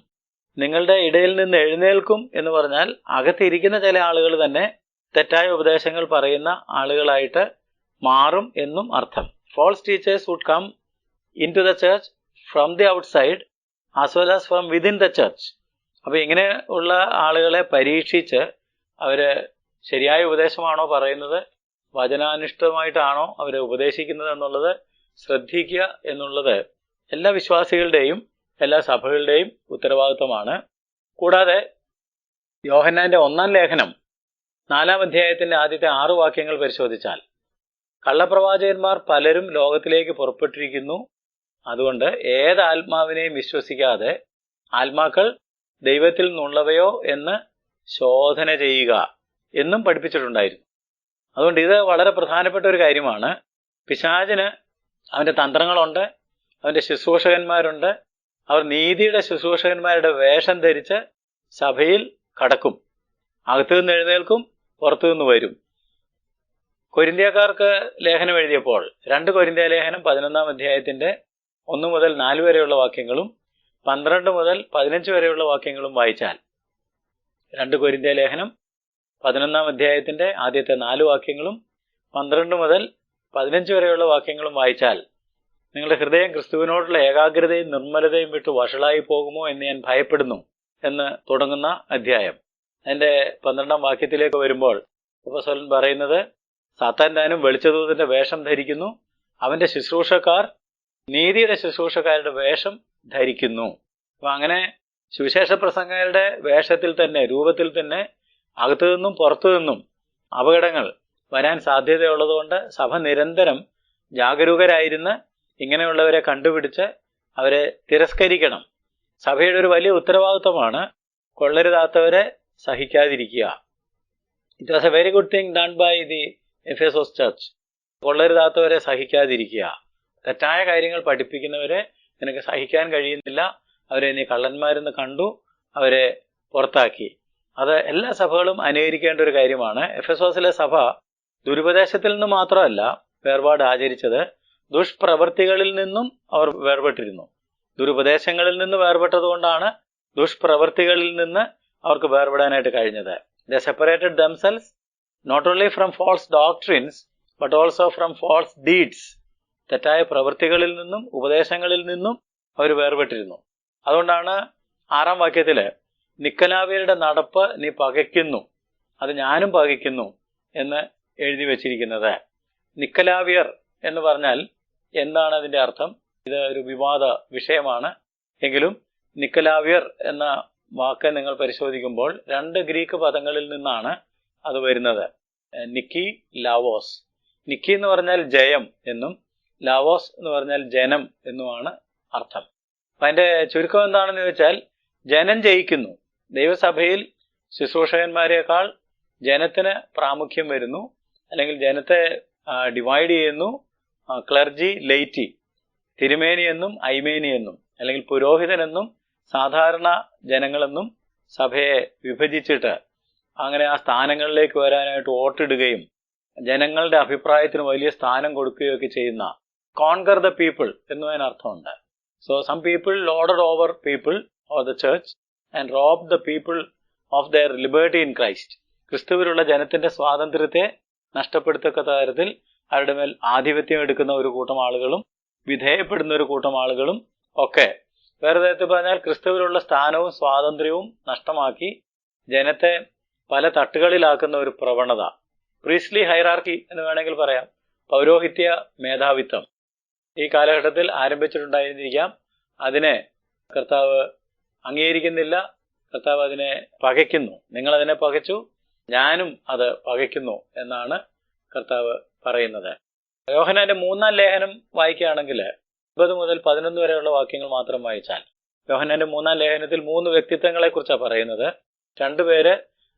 നിങ്ങളുടെ ഇടയിൽ നിന്ന് എഴുന്നേൽക്കും എന്ന് പറഞ്ഞാൽ അകത്തിരിക്കുന്ന ചില ആളുകൾ തന്നെ തെറ്റായ ഉപദേശങ്ങൾ പറയുന്ന ആളുകളായിട്ട് മാറും എന്നും അർത്ഥം. False teachers would come in to the church from the outside as well as from within the church. അപ്പൊ ഇങ്ങനെ ഉള്ള ആളുകളെ പരീക്ഷിച്ച് അവര് ശരിയായ ഉപദേശമാണോ പറയുന്നത്, വചനാനിഷ്ഠമായിട്ടാണോ അവരെ ഉപദേശിക്കുന്നത് എന്നുള്ളത് ശ്രദ്ധിക്കുക എന്നുള്ളത് എല്ലാ വിശ്വാസികളുടെയും എല്ലാ സഭകളുടെയും ഉത്തരവാദിത്വമാണ്. കൂടാതെ യോഹന്നാന്റെ 1-ാം ലേഖനം 4-ാം അധ്യായത്തിന്റെ ആദ്യത്തെ 6 വാക്യങ്ങൾ പരിശോധിച്ചാൽ, കള്ളപ്രവാചകന്മാർ പലരും ലോകത്തിലേക്ക് പുറപ്പെട്ടിരിക്കുന്നു. അതുകൊണ്ട് ഏത് ആത്മാവിനെയും വിശ്വസിക്കാതെ ആത്മാക്കൾ ദൈവത്തിൽ നിന്നുള്ളവയോ എന്ന് ശോധന ചെയ്യുക എന്നും പഠിപ്പിച്ചിട്ടുണ്ടായിരുന്നു. അതുകൊണ്ട് ഇത് വളരെ പ്രധാനപ്പെട്ട ഒരു കാര്യമാണ്. പിശാചിന് അവന്റെ തന്ത്രങ്ങളുണ്ട്, അവന്റെ ശുശ്രൂഷകന്മാരുണ്ട്. അവർ നീതിയുടെ ശുശ്രൂഷകന്മാരുടെ വേഷം ധരിച്ച് സഭയിൽ കടക്കും. അകത്തു നിന്ന് എഴുന്നേൽക്കും, പുറത്തു നിന്ന് വരും. കൊരിന്ത്യക്കാർക്ക് ലേഖനം എഴുതിയപ്പോൾ 2 കൊരിന്ത്യ ലേഖനം 11-ാം അധ്യായത്തിന്റെ 1 മുതൽ 4 വരെയുള്ള വാക്യങ്ങളും 12 മുതൽ 15 വരെയുള്ള വാക്യങ്ങളും വായിച്ചാൽ, 2 കൊരിന്ത്യ ലേഖനം 11-ാം അധ്യായത്തിന്റെ ആദ്യത്തെ 4 വാക്യങ്ങളും 12 മുതൽ 15 വരെയുള്ള വാക്യങ്ങളും വായിച്ചാൽ, നിങ്ങളുടെ ഹൃദയം ക്രിസ്തുവിനോടുള്ള ഏകാഗ്രതയും നിർമ്മലതയും വിട്ട് വഷളായി പോകുമോ എന്ന് ഞാൻ ഭയപ്പെടുന്നു എന്ന് തുടങ്ങുന്ന അധ്യായം. അതിന്റെ 12-ാം വാക്യത്തിലേക്ക് വരുമ്പോൾ അപ്പോസ്തലൻ പറയുന്നത്, സാത്താൻ താനും വെളിച്ചദൂതന്റെ വേഷം ധരിക്കുന്നു, അവന്റെ ശുശ്രൂഷക്കാർ നീതിയുടെ ശുശ്രൂഷക്കാരുടെ വേഷം ധരിക്കുന്നു. അപ്പൊ അങ്ങനെ സുവിശേഷ പ്രസംഗകരുടെ വേഷത്തിൽ തന്നെ, രൂപത്തിൽ തന്നെ അകത്തു നിന്നും പുറത്തു നിന്നും അപകടങ്ങൾ വരാൻ സാധ്യതയുള്ളതുകൊണ്ട് സഭ നിരന്തരം ജാഗരൂകരായിരുന്ന് ഇങ്ങനെയുള്ളവരെ കണ്ടുപിടിച്ച് അവരെ തിരസ്കരിക്കണം. സഭയുടെ ഒരു വലിയ ഉത്തരവാദിത്വമാണ് കൊള്ളരുതാത്തവരെ സഹിക്കാതിരിക്കുക. It was a very good thing done by the Ephesus church. കൊള്ളരുതാത്തവരെ സഹിക്കാതിരിക്കുക. തെറ്റായ കാര്യങ്ങൾ പഠിപ്പിക്കുന്നവരെ നിനക്ക് സഹിക്കാൻ കഴിയുന്നില്ല, അവരെ നീ കള്ളന്മാരെന്ന് കണ്ടു, അവരെ പുറത്താക്കി. അത് എല്ലാ സഭകളും അനുകരിക്കേണ്ട ഒരു കാര്യമാണ്. എഫേസോസിലെ സഭ ദുരുപദേശത്തിൽ നിന്ന് മാത്രമല്ല വേർപാട് ആചരിച്ചത്, ദുഷ്പ്രവൃത്തികളിൽ നിന്നും അവർ വേർപെട്ടിരുന്നു. ദുരുപദേശങ്ങളിൽ നിന്ന് വേർപെട്ടതുകൊണ്ടാണ് ദുഷ്പ്രവൃത്തികളിൽ നിന്ന് അവർക്ക് വേർപെടാനായിട്ട് കഴിഞ്ഞത്. They separated themselves not only from false doctrines but also from false deeds. തെറ്റായ പ്രവൃത്തികളിൽ നിന്നും ഉപദേശങ്ങളിൽ നിന്നും അവർ വേർപെട്ടിരുന്നു. അതുകൊണ്ടാണ് 6-ാം വാക്യത്തില് നിക്കലാവിയരുടെ നടപ്പ് നീ പകയ്ക്കുന്നു, അത് ഞാനും പകയ്ക്കുന്നു എന്ന് എഴുതി വച്ചിരിക്കുന്നത്. നിക്കലാവിയർ എന്ന് പറഞ്ഞാൽ എന്താണ് അതിന്റെ അർത്ഥം? ഇത് ഒരു വിവാദ വിഷയമാണ്. എങ്കിലും നിക്കലാവിയർ എന്ന വാക്ക് നിങ്ങൾ പരിശോധിക്കുമ്പോൾ 2 ഗ്രീക്ക് പദങ്ങളിൽ നിന്നാണ് അത് വരുന്നത്. നിക്കി, ലാവോസ്. നിക്കി എന്ന് പറഞ്ഞാൽ ജയം എന്നും ലാവോസ് എന്ന് പറഞ്ഞാൽ ജനം എന്നുമാണ് അർത്ഥം. അപ്പൊ അതിന്റെ ചുരുക്കം എന്താണെന്ന് ചോദിച്ചാൽ, ജനം ജയിക്കുന്നു. ദൈവസഭയിൽ ശുശ്രൂഷകന്മാരെക്കാൾ ജനത്തിന് പ്രാമുഖ്യം വരുന്നു, അല്ലെങ്കിൽ ജനത്തെ ഡിവൈഡ് ചെയ്യുന്നു. ക്ലർജി, ലെയ്റ്റി, തിരുമേനി എന്നും ഐമേനി എന്നും, അല്ലെങ്കിൽ പുരോഹിതനെന്നും സാധാരണ ജനങ്ങളെന്നും സഭയെ വിഭജിച്ചിട്ട് അങ്ങനെ ആ സ്ഥാനങ്ങളിലേക്ക് വരാനായിട്ട് വോട്ടിടുകയും ജനങ്ങളുടെ അഭിപ്രായത്തിന് വലിയ സ്ഥാനം കൊടുക്കുകയൊക്കെ ചെയ്യുന്ന കോൺകർ ദ പീപ്പിൾ എന്നതിനർത്ഥമുണ്ട്. So some people lorded over people or the church and rob the people of their liberty in Christ. ക്രിസ്തുവിലുള്ള ജനത്തിന്റെ സ്വാതന്ത്ര്യത്തെ നഷ്ടപ്പെടുത്തക്ക തരത്തിൽ അവരുടെ മേൽ ആധിപത്യം എടുക്കുന്ന ഒരു കൂട്ടം ആളുകളും വിധേയപ്പെടുന്ന ഒരു കൂട്ടം ആളുകളും ഒക്കെ, വേറെ തരത്തിൽ പറഞ്ഞാൽ ക്രിസ്തുവിലുള്ള സ്ഥാനവും സ്വാതന്ത്ര്യവും നഷ്ടമാക്കി ജനത്തെ പല തട്ടുകളിലാക്കുന്ന ഒരു പ്രവണത, പ്രീസ്ലി ഹൈറാർക്കി എന്ന് വേണമെങ്കിൽ പറയാം, പൗരോഹിത്യ മേധാവിത്വം ഈ കാലഘട്ടത്തിൽ ആരംഭിച്ചിട്ടുണ്ടായിരിക്കാം. അതിനെ കർത്താവ് അംഗീകരിക്കുന്നില്ല. കർത്താവ് അതിനെ പകയ്ക്കുന്നു. നിങ്ങളതിനെ പകച്ചു, ഞാനും അത് പകയ്ക്കുന്നു എന്നാണ് കർത്താവ് പറയുന്നത്. യോഹന്നാന്റെ 3-ാം ലേഖനം വായിക്കുകയാണെങ്കിൽ 9 മുതൽ 11 വരെയുള്ള വാക്യങ്ങൾ മാത്രം വായിച്ചാൽ, യോഹന്നാന്റെ 3-ാം ലേഖനത്തിൽ 3 വ്യക്തിത്വങ്ങളെ കുറിച്ചാണ് പറയുന്നത്. 2 പേര്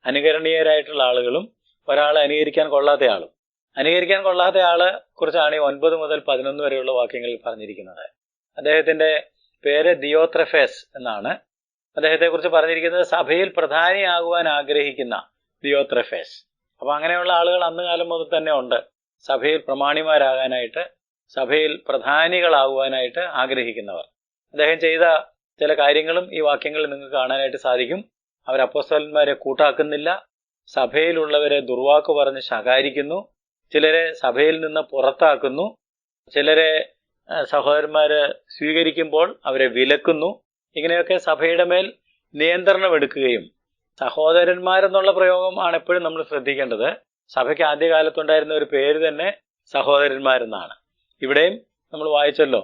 അനുകരണീയരായിട്ടുള്ള ആളുകളും ഒരാളെ അനുകരിക്കാൻ കൊള്ളാത്ത ആളും. അനുകരിക്കാൻ കൊള്ളാത്ത ആളെ കുറിച്ചാണ് ഈ 9 മുതൽ 11 വരെയുള്ള വാക്യങ്ങളിൽ പറഞ്ഞിരിക്കുന്നത്. അദ്ദേഹത്തിന്റെ പേര് ദിയോത്രഫേസ് എന്നാണ്. അദ്ദേഹത്തെ കുറിച്ച് പറഞ്ഞിരിക്കുന്നത് സഭയിൽ പ്രധാനിയാകുവാൻ ആഗ്രഹിക്കുന്ന ദിയോത്രഫേസ്. അപ്പൊ അങ്ങനെയുള്ള ആളുകൾ അന്ന് കാലം മുതൽ തന്നെ ഉണ്ട്. സഭയിൽ പ്രമാണിമാരാകാനായിട്ട്, സഭയിൽ പ്രധാനികളാകുവാനായിട്ട് ആഗ്രഹിക്കുന്നവർ. അദ്ദേഹം ചെയ്ത ചില കാര്യങ്ങളും ഈ വാക്യങ്ങളിൽ നിങ്ങൾക്ക് കാണാനായിട്ട് സാധിക്കും. അവർ അപ്പോസ്തലന്മാരെ കൂട്ടാക്കുന്നില്ല, സഭയിലുള്ളവരെ ദുർവാക്ക് പറഞ്ഞ് ശകാരിക്കുന്നു, ചിലരെ സഭയിൽ നിന്ന് പുറത്താക്കുന്നു, ചിലരെ സഹോദരന്മാര് സ്വീകരിക്കുമ്പോൾ അവരെ വിലക്കുന്നു. ഇങ്ങനെയൊക്കെ സഭയുടെ മേൽ നിയന്ത്രണം എടുക്കുകയും, സഹോദരന്മാരെന്നുള്ള പ്രയോഗം ആണ് എപ്പോഴും നമ്മൾ ശ്രദ്ധിക്കേണ്ടത്. സഭയ്ക്ക് ആദ്യകാലത്തുണ്ടായിരുന്ന ഒരു പേര് തന്നെ സഹോദരന്മാരെന്നാണ്. ഇവിടെയും നമ്മൾ വായിച്ചല്ലോ,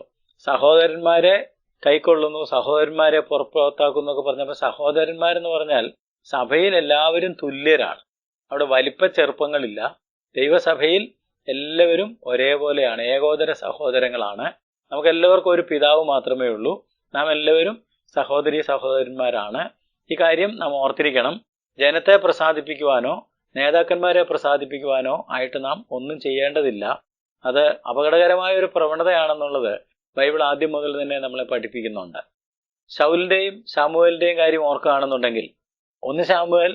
സഹോദരന്മാരെ കൈക്കൊള്ളുന്നു, സഹോദരന്മാരെ പുറത്താക്കുന്നു എന്നൊക്കെ പറഞ്ഞപ്പോൾ സഹോദരന്മാരെന്ന് പറഞ്ഞാൽ സഭയിൽ എല്ലാവരും തുല്യരാണ്. അവിടെ വലിപ്പ ചെറുപ്പങ്ങളില്ല. ദൈവസഭയിൽ എല്ലാവരും ഒരേപോലെയാണ്, ഏകോദര സഹോദരങ്ങളാണ്. നമുക്കെല്ലാവർക്കും ഒരു പിതാവ് മാത്രമേ ഉള്ളൂ. നാം എല്ലാവരും സഹോദരന്മാരാണ്. ഈ കാര്യം നാം ഓർത്തിരിക്കണം. ജനത്തെ പ്രസാദിപ്പിക്കുവാനോ നേതാക്കന്മാരെ പ്രസാദിപ്പിക്കുവാനോ ആയിട്ട് നാം ഒന്നും ചെയ്യേണ്ടതില്ല. അത് അപകടകരമായ ഒരു പ്രവണതയാണെന്നുള്ളത് ബൈബിൾ ആദ്യം മുതൽ തന്നെ നമ്മളെ പഠിപ്പിക്കുന്നുണ്ട്. ശൗലിന്റെയും ശമൂവേലിന്റെയും കാര്യം ഓർക്കുകയാണെന്നുണ്ടെങ്കിൽ 1 ശമൂവേൽ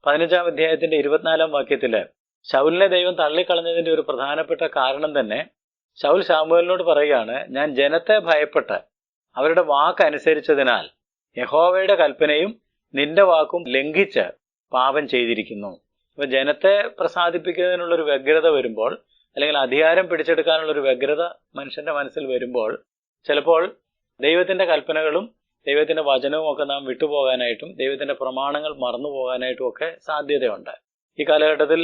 15-ാം അധ്യായത്തിന്റെ 24-ാം വാക്യത്തില് ശൗലിനെ ദൈവം തള്ളിക്കളഞ്ഞതിന്റെ ഒരു പ്രധാനപ്പെട്ട കാരണം തന്നെ ശൗൽ ശമൂവേലിനോട് പറയുകയാണ്, ഞാൻ ജനത്തെ ഭയപ്പെട്ട് അവരുടെ വാക്കനുസരിച്ചതിനാൽ യഹോവയുടെ കൽപ്പനയും നിന്റെ വാക്കും ലംഘിച്ച് പാപം ചെയ്തിരിക്കുന്നു. അപ്പൊ ജനത്തെ പ്രസാദിപ്പിക്കുന്നതിനുള്ള ഒരു വ്യഗ്രത വരുമ്പോൾ, അല്ലെങ്കിൽ അധികാരം പിടിച്ചെടുക്കാനുള്ള ഒരു വ്യഗ്രത മനുഷ്യന്റെ മനസ്സിൽ വരുമ്പോൾ, ചിലപ്പോൾ ദൈവത്തിന്റെ കൽപ്പനകളും ദൈവത്തിന്റെ വചനവും ഒക്കെ നാം വിട്ടുപോകാനായിട്ടും ദൈവത്തിന്റെ പ്രമാണങ്ങൾ മറന്നു പോകാനായിട്ടും ഒക്കെ സാധ്യതയുണ്ട്. ഈ കാലഘട്ടത്തിൽ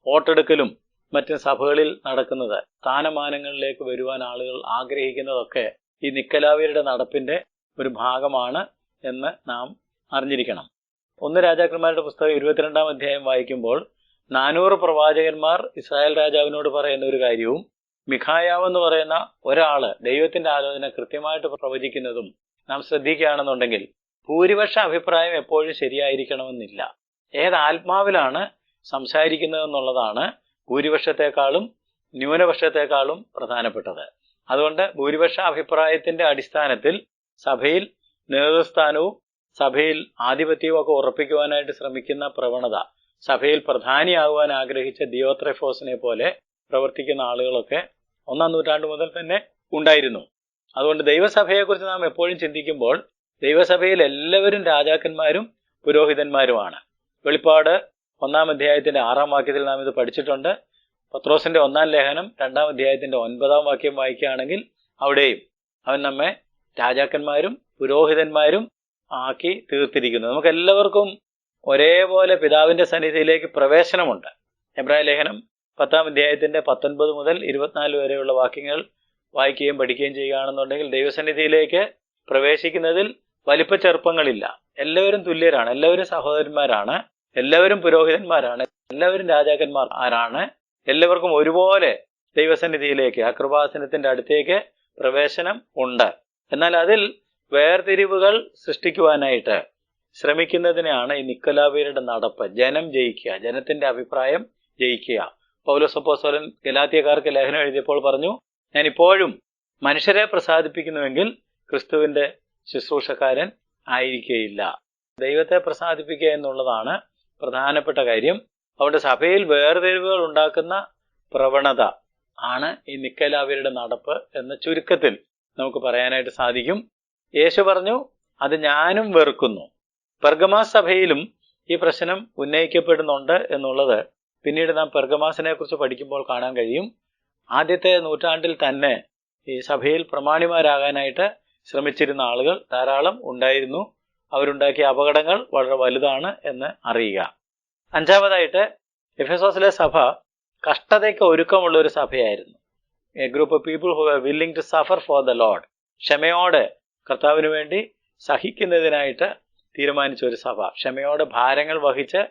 വോട്ടെടുക്കലും മറ്റും സഭകളിൽ നടക്കുന്നത്, സ്ഥാനമാനങ്ങളിലേക്ക് വരുവാൻ ആളുകൾ ആഗ്രഹിക്കുന്നതൊക്കെ ഈ നിക്കലാവിയരുടെ നടപ്പിന്റെ ഒരു ഭാഗമാണ് എന്ന് നാം അറിഞ്ഞിരിക്കണം. 1 രാജാക്കന്മാരുടെ പുസ്തകം 22-ാം അധ്യായം വായിക്കുമ്പോൾ 400 പ്രവാചകന്മാർ ഇസ്രായേൽ രാജാവിനോട് പറയുന്ന ഒരു കാര്യവും, മിഖായാവ് എന്ന് പറയുന്ന ഒരാള് ദൈവത്തിന്റെ ആലോചന കൃത്യമായിട്ട് പ്രവചിക്കുന്നതും നാം ശ്രദ്ധിക്കുകയാണെന്നുണ്ടെങ്കിൽ ഭൂരിപക്ഷ അഭിപ്രായം എപ്പോഴും ശരിയായിരിക്കണമെന്നില്ല. ഏത് ആത്മാവിലാണ് സംസാരിക്കുന്നതെന്നുള്ളതാണ് ഭൂരിപക്ഷത്തെക്കാളും ന്യൂനപക്ഷത്തെക്കാളും പ്രധാനപ്പെട്ടത്. അതുകൊണ്ട് ഭൂരിപക്ഷ അഭിപ്രായത്തിന്റെ അടിസ്ഥാനത്തിൽ സഭയിൽ നേതൃസ്ഥാനവും സഭയിൽ ആധിപത്യവും ഒക്കെ ഉറപ്പിക്കുവാനായിട്ട് ശ്രമിക്കുന്ന പ്രവണത, സഭയിൽ പ്രധാനിയാകുവാൻ ആഗ്രഹിച്ച ദിയോത്രഫോസിനെ പോലെ പ്രവർത്തിക്കുന്ന ആളുകളൊക്കെ 1-ാം നൂറ്റാണ്ട് മുതൽ തന്നെ ഉണ്ടായിരുന്നു. അതുകൊണ്ട് ദൈവസഭയെക്കുറിച്ച് നാം എപ്പോഴും ചിന്തിക്കുമ്പോൾ ദൈവസഭയിൽ എല്ലാവരും രാജാക്കന്മാരും പുരോഹിതന്മാരുമാണ്. വെളിപ്പാട് 1-ാം അധ്യായത്തിന്റെ 6-ാം വാക്യത്തിൽ നാം ഇത് പഠിച്ചിട്ടുണ്ട്. പത്രോസിന്റെ 1-ാം ലേഖനം 2-ാം അധ്യായത്തിന്റെ 9-ാം വാക്യം വായിക്കുകയാണെങ്കിൽ അവിടെയും അവൻ നമ്മെ രാജാക്കന്മാരും പുരോഹിതന്മാരും ആക്കി തീർത്തിരിക്കുന്നു. നമുക്ക് എല്ലാവർക്കും ഒരേപോലെ പിതാവിന്റെ സന്നിധിയിലേക്ക് പ്രവേശനമുണ്ട്. എബ്രായ ലേഖനം 10-ാം അധ്യായത്തിന്റെ 19 മുതൽ 24 വരെയുള്ള വാക്യങ്ങൾ വായിക്കുകയും പഠിക്കുകയും ചെയ്യുകയാണെന്നുണ്ടെങ്കിൽ ദൈവസന്നിധിയിലേക്ക് പ്രവേശിക്കുന്നതിൽ വലിപ്പ ചെറുപ്പങ്ങളില്ല. എല്ലാവരും തുല്യരാണ്, എല്ലാവരും സഹോദരന്മാരാണ്, എല്ലാവരും പുരോഹിതന്മാരാണ്, എല്ലാവരും രാജാക്കന്മാരാണ്. എല്ലാവർക്കും ഒരുപോലെ ദൈവസന്നിധിയിലേക്ക്, ആ കൃപാസനത്തിന്റെ അടുത്തേക്ക് പ്രവേശനം ഉണ്ട്. എന്നാൽ അതിൽ വേർതിരിവുകൾ സൃഷ്ടിക്കുവാനായിട്ട് ശ്രമിക്കുന്നതിനെയാണ് ഈ നിക്കലാവിയരുടെ നടപ്പ്. ജനം ജയിക്കുക, ജനത്തിന്റെ അഭിപ്രായം ജയിക്കുക. പൗലോസ് അപ്പോസ്തലൻ ഗലാത്യക്കാർക്ക് ലേഖനം എഴുതിയപ്പോൾ പറഞ്ഞു, ഞാൻ ഇപ്പോഴും മനുഷ്യരെ പ്രസാദിപ്പിക്കുന്നുവെങ്കിൽ ക്രിസ്തുവിന്റെ ശുശ്രൂഷക്കാരൻ ആയിരിക്കുകയില്ല. ദൈവത്തെ പ്രസാദിപ്പിക്കുക എന്നുള്ളതാണ് പ്രധാനപ്പെട്ട കാര്യം. അവിടെ സഭയിൽ വേർതിരിവുകൾ ഉണ്ടാക്കുന്ന പ്രവണത ആണ് ഈ നിക്കലാവിയരുടെ നടപ്പ് എന്ന് ചുരുക്കത്തിൽ നമുക്ക് പറയാനായിട്ട് സാധിക്കും. യേശു പറഞ്ഞു, അത് ഞാനും വെറുക്കുന്നു. പെർഗമാസ് സഭയിലും ഈ പ്രശ്നം ഉന്നയിക്കപ്പെടുന്നുണ്ട് എന്നുള്ളത് പിന്നീട് നാം പെർഗമാസിനെ കുറിച്ച് പഠിക്കുമ്പോൾ കാണാൻ കഴിയും. ആദ്യത്തെ നൂറ്റാണ്ടിൽ തന്നെ ഈ സഭയിൽ പ്രമാണിമാരാകാനായിട്ട് ശ്രമിച്ചിരുന്ന ആളുകൾ ധാരാളം ഉണ്ടായിരുന്നു. അവരുണ്ടാക്കിയ അപകടങ്ങൾ വളരെ വലുതാണ് എന്ന് അറിയുക. 5-ാമതായിട്ട്, എഫെസോസിലെ സഭ കഷ്ടതയ്ക്ക് ഒരുക്കമുള്ള ഒരു സഭയായിരുന്നു. A group of people who are willing to suffer for the Lord. ക്ഷമയോടെ കർത്താവിന് വേണ്ടി സഹിക്കുന്നതിനായിട്ട് തീരുമാനിച്ച ഒരു സഭ. ക്ഷമയോടെ ഭാരങ്ങൾ വഹിച്ച്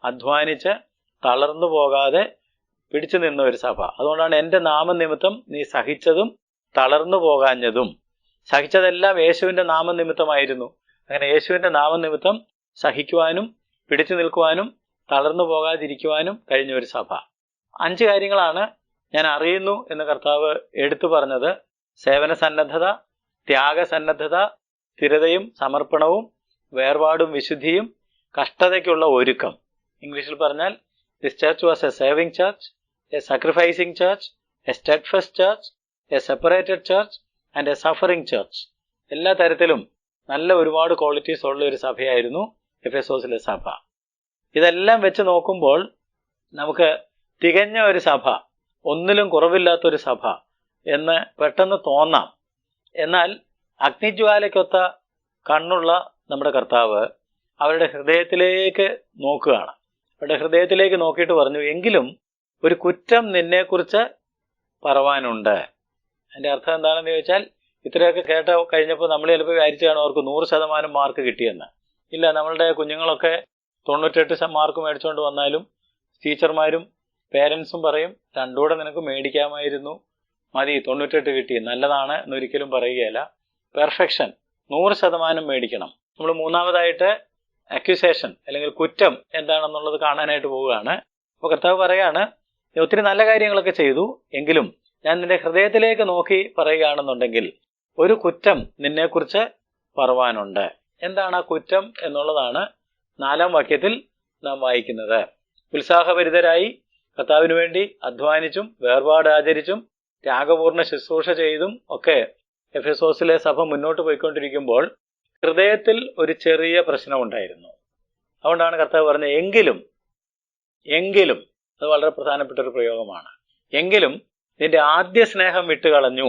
അധ്വാനിച്ച് തളർന്നു പോകാതെ പിടിച്ചു നിന്ന ഒരു സഭ. അതുകൊണ്ടാണ് എൻ്റെ നാമനിമിത്തം നീ സഹിച്ചതും തളർന്നു പോകാഞ്ഞതും. സഹിച്ചതെല്ലാം യേശുവിൻ്റെ നാമനിമിത്തമായിരുന്നു. അങ്ങനെ യേശുവിൻ്റെ നാമനിമിത്തം സഹിക്കുവാനും പിടിച്ചു നിൽക്കുവാനും തളർന്നു പോകാതിരിക്കുവാനും കഴിഞ്ഞ ഒരു സഭ. 5 കാര്യങ്ങളാണ് ഞാൻ അറിയുന്നു എന്ന് കർത്താവ് എടുത്തു പറഞ്ഞത്. സേവന സന്നദ്ധത, ത്യാഗസന്നദ്ധത, സ്ഥിരതയും സമർപ്പണവും, വേർപാടും വിശുദ്ധിയും, കഷ്ടതയ്ക്കുള്ള ഒരുക്കം. ഇംഗ്ലീഷിൽ പറഞ്ഞാൽ this church was a serving church, a sacrificing church, a steadfast church, a separated church and a suffering church. എല്ലാ തരത്തിലും നല്ല ഒരുപാട് ക്വാളിറ്റീസ് ഉള്ള ഒരു സഭയായിരുന്നു എഫെസോസിലെ സഭ. ഇതെല്ലാം വെച്ച് നോക്കുമ്പോൾ നമുക്ക് തികഞ്ഞ ഒരു സഭ, ഒന്നിലും കുറവില്ലാത്തൊരു സഭ എന്ന് പെട്ടെന്ന് തോന്നാം. എന്നാൽ അഗ്നിജ്വാലയ്ക്കൊത്ത കണ്ണുള്ള നമ്മുടെ കർത്താവ് അവരുടെ ഹൃദയത്തിലേക്ക് നോക്കുകയാണ്. അവരുടെ ഹൃദയത്തിലേക്ക് നോക്കിയിട്ട് പറഞ്ഞു, എങ്കിലും ഒരു കുറ്റം നിന്നെക്കുറിച്ച് പറവാനുണ്ട്. അതിൻ്റെ അർത്ഥം എന്താണെന്ന് ചോദിച്ചാൽ, ഇത്രയൊക്കെ കേട്ട കഴിഞ്ഞപ്പോൾ നമ്മൾ ചിലപ്പോൾ വിചാരിച്ചു കാണും അവർക്ക് 100% മാർക്ക് കിട്ടിയെന്ന്. ഇല്ല, നമ്മളുടെ കുഞ്ഞുങ്ങളൊക്കെ 98 മാർക്ക് മേടിച്ചുകൊണ്ട് വന്നാലും ടീച്ചർമാരും പേരൻസും പറയും 2 കൂടെ നിനക്ക് മേടിക്കാമായിരുന്നു, മതി 98 കിട്ടി, നല്ലതാണ് എന്നൊരിക്കലും പറയുകയില്ല. പെർഫെക്ഷൻ 100% മേടിക്കണം. നമ്മൾ മൂന്നാമതായിട്ട് അക്യൂസേഷൻ അല്ലെങ്കിൽ കുറ്റം എന്താണെന്നുള്ളത് കാണാനായിട്ട് പോവുകയാണ്. അപ്പോൾ കർത്താവ് പറയാണ്, നീ ഒത്തിരി നല്ല കാര്യങ്ങളൊക്കെ ചെയ്തു, എങ്കിലും ഞാൻ നിന്റെ ഹൃദയത്തിലേക്ക് നോക്കി പറയുകയാണെന്നുണ്ടെങ്കിൽ ഒരു കുറ്റം നിന്നെക്കുറിച്ച് പറവാനുണ്ട്. എന്താണ് ആ കുറ്റം എന്നുള്ളതാണ് 4-ാം വാക്യത്തിൽ നാം വായിക്കുന്നത്. ഉത്സാഹഭരിതരായി കർത്താവിന് വേണ്ടി അധ്വാനിച്ചും വേർപാട് ആചരിച്ചും ത്യാഗപൂർണ്ണ ശുശ്രൂഷ ചെയ്തും ഒക്കെ എഫെസോസിലെ സഭ മുന്നോട്ട് പോയിക്കൊണ്ടിരിക്കുമ്പോൾ ഹൃദയത്തിൽ ഒരു ചെറിയ പ്രശ്നമുണ്ടായിരുന്നു. അതുകൊണ്ടാണ് കർത്താവ് പറഞ്ഞത് എങ്കിലും അത് വളരെ പ്രധാനപ്പെട്ട ഒരു പ്രയോഗമാണ്. എങ്കിലും നിന്റെ ആദ്യ സ്നേഹം വിട്ടുകളഞ്ഞു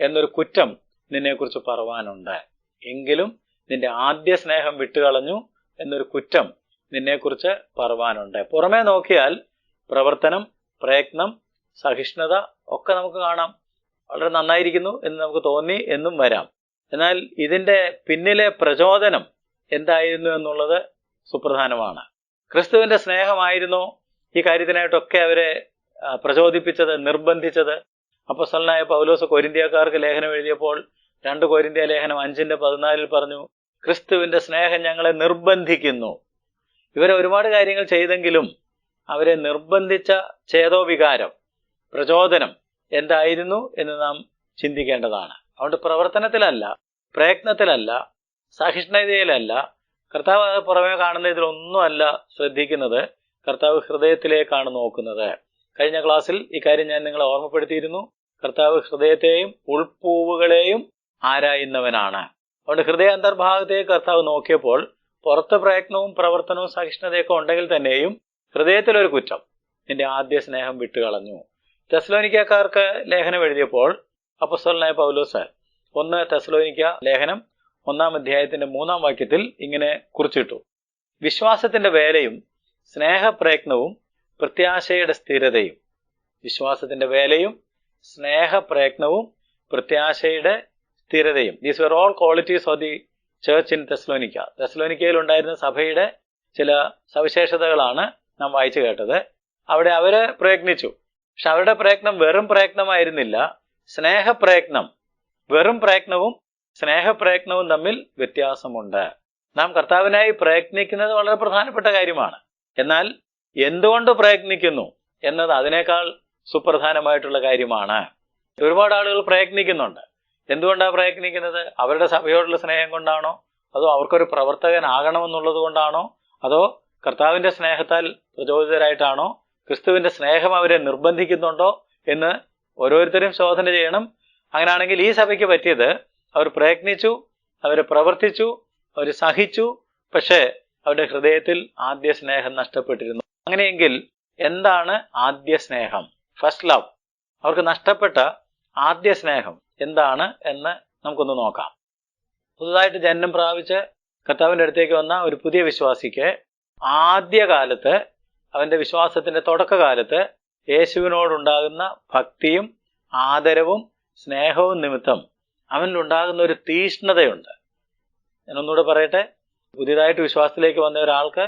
എന്നൊരു കുറ്റം നിന്നെക്കുറിച്ച് പറവാനുണ്ട്. എങ്കിലും നിന്റെ ആദ്യ സ്നേഹം വിട്ടുകളഞ്ഞു എന്നൊരു കുറ്റം നിന്നെക്കുറിച്ച് പറവാനുണ്ട്. പുറമേ നോക്കിയാൽ പ്രവർത്തനം, പ്രയത്നം, സഹിഷ്ണുത ഒക്കെ നമുക്ക് കാണാം, വളരെ നന്നായിരിക്കുന്നു എന്ന് നമുക്ക് തോന്നി എന്നും വരാം. എന്നാൽ ഇതിൻ്റെ പിന്നിലെ പ്രചോദനം എന്തായിരുന്നു എന്നുള്ളത് സുപ്രധാനമാണ്. ക്രിസ്തുവിൻ്റെ സ്നേഹമായിരുന്നോ ഈ കാര്യത്തിനായിട്ടൊക്കെ അവരെ പ്രചോദിപ്പിച്ചത്, നിർബന്ധിച്ചത്? അപ്പോസ്തലനായ പൗലോസ് കൊരിന്ത്യക്കാർക്ക് ലേഖനം എഴുതിയപ്പോൾ 2 കൊരിന്ത്യ ലേഖനം 5:14 പറഞ്ഞു, ക്രിസ്തുവിൻ്റെ സ്നേഹം ഞങ്ങളെ നിർബന്ധിക്കുന്നു. ഇവരെ ഒരുപാട് കാര്യങ്ങൾ ചെയ്തെങ്കിലും അവരെ നിർബന്ധിച്ച ചേതോവികാരം, പ്രചോദനം എന്തായിരുന്നു എന്ന് നാം ചിന്തിക്കേണ്ടതാണ്. അതുകൊണ്ട് പ്രവർത്തനത്തിലല്ല, പ്രയത്നത്തിലല്ല, സഹിഷ്ണുതയിലല്ല, കർത്താവ് അത് പുറമേ കാണുന്ന ഇതിലൊന്നുമല്ല ശ്രദ്ധിക്കുന്നത്. കർത്താവ് ഹൃദയത്തിലേക്കാണ് നോക്കുന്നത്. കഴിഞ്ഞ ക്ലാസ്സിൽ ഇക്കാര്യം ഞാൻ നിങ്ങളെ ഓർമ്മപ്പെടുത്തിയിരുന്നു. കർത്താവ് ഹൃദയത്തെയും ഉൾപ്പൂവുകളെയും ആരായുന്നവനാണ്. അതുകൊണ്ട് ഹൃദയ അന്തർഭാഗത്തേക്ക് കർത്താവ് നോക്കിയപ്പോൾ പുറത്ത് പ്രയത്നവും പ്രവർത്തനവും സഹിഷ്ണുതയൊക്കെ ഉണ്ടെങ്കിൽ തന്നെയും ഹൃദയത്തിലൊരു കുറ്റം, നിന്റെ ആദ്യ സ്നേഹം വിട്ടുകളഞ്ഞു. തെസ്സലോനിക്കക്കാർക്ക് ലേഖനം എഴുതിയപ്പോൾ അപ്പോസ്തലനായ പൗലോസ് 1 തെസ്സലോനിക്ക ലേഖനം 1-ാം അധ്യായത്തിന്റെ 3-ാം വാക്യത്തിൽ ഇങ്ങനെ കുറിച്ചിട്ടു, വിശ്വാസത്തിന്റെ വേലയും സ്നേഹപ്രയത്നവും പ്രത്യാശയുടെ സ്ഥിരതയും. വിശ്വാസത്തിന്റെ വേലയും സ്നേഹപ്രയത്നവും പ്രത്യാശയുടെ സ്ഥിരതയും. These were all qualities of the church in Thessalonica. തെസ്സലോനിക്കയിൽ ഉണ്ടായിരുന്ന സഭയുടെ ചില സവിശേഷതകളാണ് നാം വായിച്ചു കേട്ടത്. അവിടെ അവര് പ്രയത്നിച്ചു, പക്ഷെ അവരുടെ പ്രയത്നം വെറും പ്രയത്നമായിരുന്നില്ല, സ്നേഹപ്രയത്നം. വെറും പ്രയത്നവും സ്നേഹപ്രയത്നവും തമ്മിൽ വ്യത്യാസമുണ്ട്. നാം കർത്താവിനായി പ്രയത്നിക്കുന്നത് വളരെ പ്രധാനപ്പെട്ട കാര്യമാണ്. എന്നാൽ എന്തുകൊണ്ട് പ്രയത്നിക്കുന്നു എന്നത് അതിനേക്കാൾ സുപ്രധാനമായിട്ടുള്ള കാര്യമാണ്. ഒരുപാട് ആളുകൾ പ്രയത്നിക്കുന്നുണ്ട്. എന്തുകൊണ്ടാണ് പ്രയത്നിക്കുന്നത്? അവരുടെ സഭയോടുള്ള സ്നേഹം കൊണ്ടാണോ, അതോ അവർക്കൊരു പ്രവർത്തകനാകണമെന്നുള്ളത് കൊണ്ടാണോ, അതോ കർത്താവിന്റെ സ്നേഹത്താൽ പ്രചോദിതരായിട്ടാണോ, ക്രിസ്തുവിന്റെ സ്നേഹം അവരെ നിർബന്ധിക്കുന്നുണ്ടോ എന്ന് ഓരോരുത്തരും ശോധന ചെയ്യണം. അങ്ങനെയാണെങ്കിൽ ഈ സഭയ്ക്ക് പറ്റിയത് അവർ പ്രയത്നിച്ചു, അവർ പ്രവർത്തിച്ചു, അവർ സഹിച്ചു, പക്ഷേ അവരുടെ ഹൃദയത്തിൽ ആദ്യ സ്നേഹം നഷ്ടപ്പെട്ടിരുന്നു. അങ്ങനെയെങ്കിൽ എന്താണ് ആദ്യ സ്നേഹം? First love. അവർക്ക് നഷ്ടപ്പെട്ട ആദ്യ സ്നേഹം എന്താണ് എന്ന് നമുക്കൊന്ന് നോക്കാം. പുതുതായിട്ട് ജന്മം പ്രാപിച്ച് കർത്താവിൻ്റെ അടുത്തേക്ക് വന്ന ഒരു പുതിയ വിശ്വാസിക്ക് ആദ്യകാലത്ത്, അവൻ്റെ വിശ്വാസത്തിന്റെ തുടക്കകാലത്ത് യേശുവിനോടുണ്ടാകുന്ന ഭക്തിയും ആദരവും സ്നേഹവും നിമിത്തം അവനിലുണ്ടാകുന്ന ഒരു തീഷ്ണതയുണ്ട്. ഞാനൊന്നുകൂടെ പറയട്ടെ, പുതിയതായിട്ട് വിശ്വാസത്തിലേക്ക് വന്ന ഒരാൾക്ക്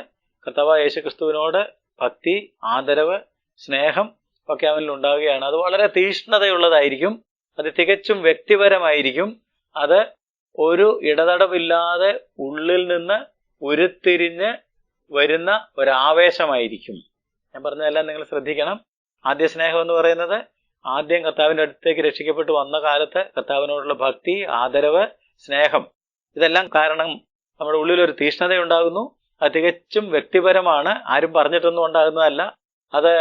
കർത്താവായ യേശുക്രിസ്തുവിനോട് ഭക്തി, ആദരവ്, സ്നേഹം ഒക്കെ അവനിൽ ഉണ്ടാവുകയാണ്. അത് വളരെ തീഷ്ണതയുള്ളതായിരിക്കും, അത് തികച്ചും വ്യക്തിപരമായിരിക്കും, അത് ഒരു ഇടതടവില്ലാതെ ഉള്ളിൽ നിന്ന് ഉരുത്തിരിഞ്ഞ് വരുന്ന ഒരാവേശമായിരിക്കും. ഞാൻ പറഞ്ഞതെല്ലാം നിങ്ങൾ ശ്രദ്ധിക്കണം. ആദ്യ സ്നേഹം എന്ന് പറയുന്നത് ആദ്യം കർത്താവിൻ്റെ അടുത്തേക്ക് രക്ഷിക്കപ്പെട്ട് വന്ന കാലത്ത് കർത്താവിനോടുള്ള ഭക്തി, ആദരവ്, സ്നേഹം, ഇതെല്ലാം കാരണം നമ്മുടെ ഉള്ളിലൊരു തീഷ്ണതയുണ്ടാകുന്നു. അത് തികച്ചും വ്യക്തിപരമാണ്, ആരും പറഞ്ഞിട്ടൊന്നും ഉണ്ടാകുന്നതല്ല. അത്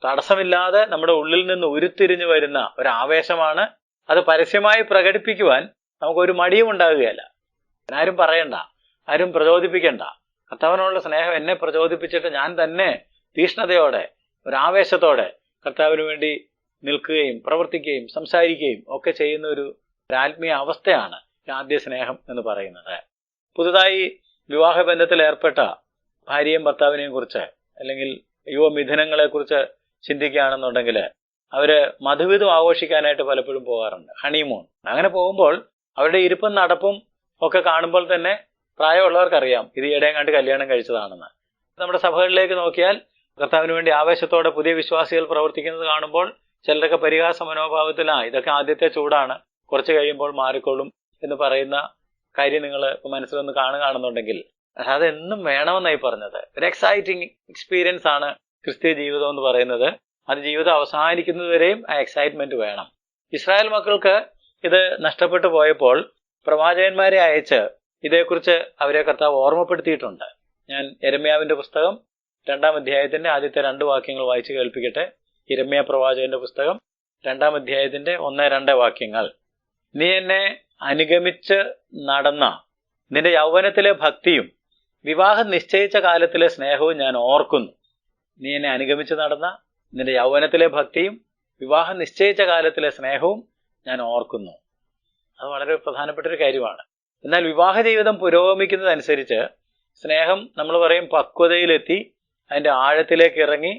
തടസ്സമില്ലാതെ നമ്മുടെ ഉള്ളിൽ നിന്ന് ഉരുത്തിരിഞ്ഞു വരുന്ന ഒരാവേശമാണ്. അത് പരസ്യമായി പ്രകടിപ്പിക്കുവാൻ നമുക്കൊരു മടിയും ഉണ്ടാകുകയല്ല. ആരും പറയണ്ട, ആരും പ്രചോദിപ്പിക്കണ്ട. കർത്താവിനോടുള്ള സ്നേഹം എന്നെ പ്രചോദിപ്പിച്ചിട്ട് ഞാൻ തന്നെ തീഷ്ണതയോടെ, ഒരാവേശത്തോടെ കർത്താവിന് വേണ്ടി നിൽക്കുകയും പ്രവർത്തിക്കുകയും സംസാരിക്കുകയും ഒക്കെ ചെയ്യുന്ന ഒരു ആത്മീയ അവസ്ഥയാണ് ആദ്യ സ്നേഹം എന്ന് പറയുന്നത്. പുതുതായി വിവാഹബന്ധത്തിൽ ഏർപ്പെട്ട ഭാര്യയും ഭർത്താവിനെയും കുറിച്ച് അല്ലെങ്കിൽ യുവമിഥുനങ്ങളെ കുറിച്ച് ചിന്തിക്കുകയാണെന്നുണ്ടെങ്കിൽ അവര് മധുവിധം ആഘോഷിക്കാനായിട്ട് പലപ്പോഴും പോകാറുണ്ട്, ഹണിമൂൺ. അങ്ങനെ പോകുമ്പോൾ അവരുടെ ഇരിപ്പും നടപ്പും ഒക്കെ കാണുമ്പോൾ തന്നെ പ്രായമുള്ളവർക്കറിയാം ഇത് ഈയിടെയും കണ്ട് കല്യാണം കഴിച്ചതാണെന്ന്. നമ്മുടെ സഭകളിലേക്ക് നോക്കിയാൽ കർത്താവിന് വേണ്ടി ആവേശത്തോടെ പുതിയ വിശ്വാസികൾ പ്രവർത്തിക്കുന്നത് കാണുമ്പോൾ ചിലരൊക്കെ പരിഹാസ മനോഭാവത്തിൽ ഇതൊക്കെ ആദ്യത്തെ ചൂടാണ്, കുറച്ച് കഴിയുമ്പോൾ മാറിക്കൊള്ളും എന്ന് പറയുന്ന കാര്യം നിങ്ങൾ മനസ്സിലൊന്ന് കാണുകയാണെന്നുണ്ടെങ്കിൽ അതെന്നും വേണമെന്നായി പറഞ്ഞത്. ഒരു എക്സൈറ്റിംഗ് എക്സ്പീരിയൻസ് ആണ് ക്രിസ്തീയ ജീവിതം എന്ന് പറയുന്നത്. അത് ജീവിതം അവസാനിക്കുന്നതുവരെയും ആ എക്സൈറ്റ്മെന്റ് വേണം. ഇസ്രായേൽ മക്കൾക്ക് ഇത് നഷ്ടപ്പെട്ടു പോയപ്പോൾ പ്രവാചകന്മാരെ അയച്ച് ഇതേക്കുറിച്ച് അവരെ കർത്താവ് ഓർമ്മപ്പെടുത്തിയിട്ടുണ്ട്. ഞാൻ യിരെമ്യാവിന്റെ പുസ്തകം 2-ാം അധ്യായത്തിന്റെ ആദ്യത്തെ 2 വാക്യങ്ങൾ വായിച്ചു കേൾപ്പിക്കട്ടെ. യിരെമ്യാ പ്രവാചകന്റെ പുസ്തകം 2-ാം അധ്യായത്തിന്റെ 1-2 വാക്യങ്ങൾ. നീ എന്നെ അനുഗമിച്ച് നടന്ന നിന്റെ യൗവനത്തിലെ ഭക്തിയും വിവാഹം നിശ്ചയിച്ച കാലത്തിലെ സ്നേഹവും ഞാൻ ഓർക്കുന്നു. നീ എന്നെ അനുഗമിച്ച് നടന്ന നിന്റെ യൗവനത്തിലെ ഭക്തിയും വിവാഹം നിശ്ചയിച്ച കാലത്തിലെ സ്നേഹവും ഞാൻ ഓർക്കുന്നു. അത് വളരെ പ്രധാനപ്പെട്ട ഒരു കാര്യമാണ്. എന്നാൽ വിവാഹ ജീവിതം പുരോഗമിക്കുന്നതനുസരിച്ച് സ്നേഹം നമ്മൾ പറയും പക്വതയിലെത്തി, അതിൻ്റെ ആഴത്തിലേക്ക് ഇറങ്ങി,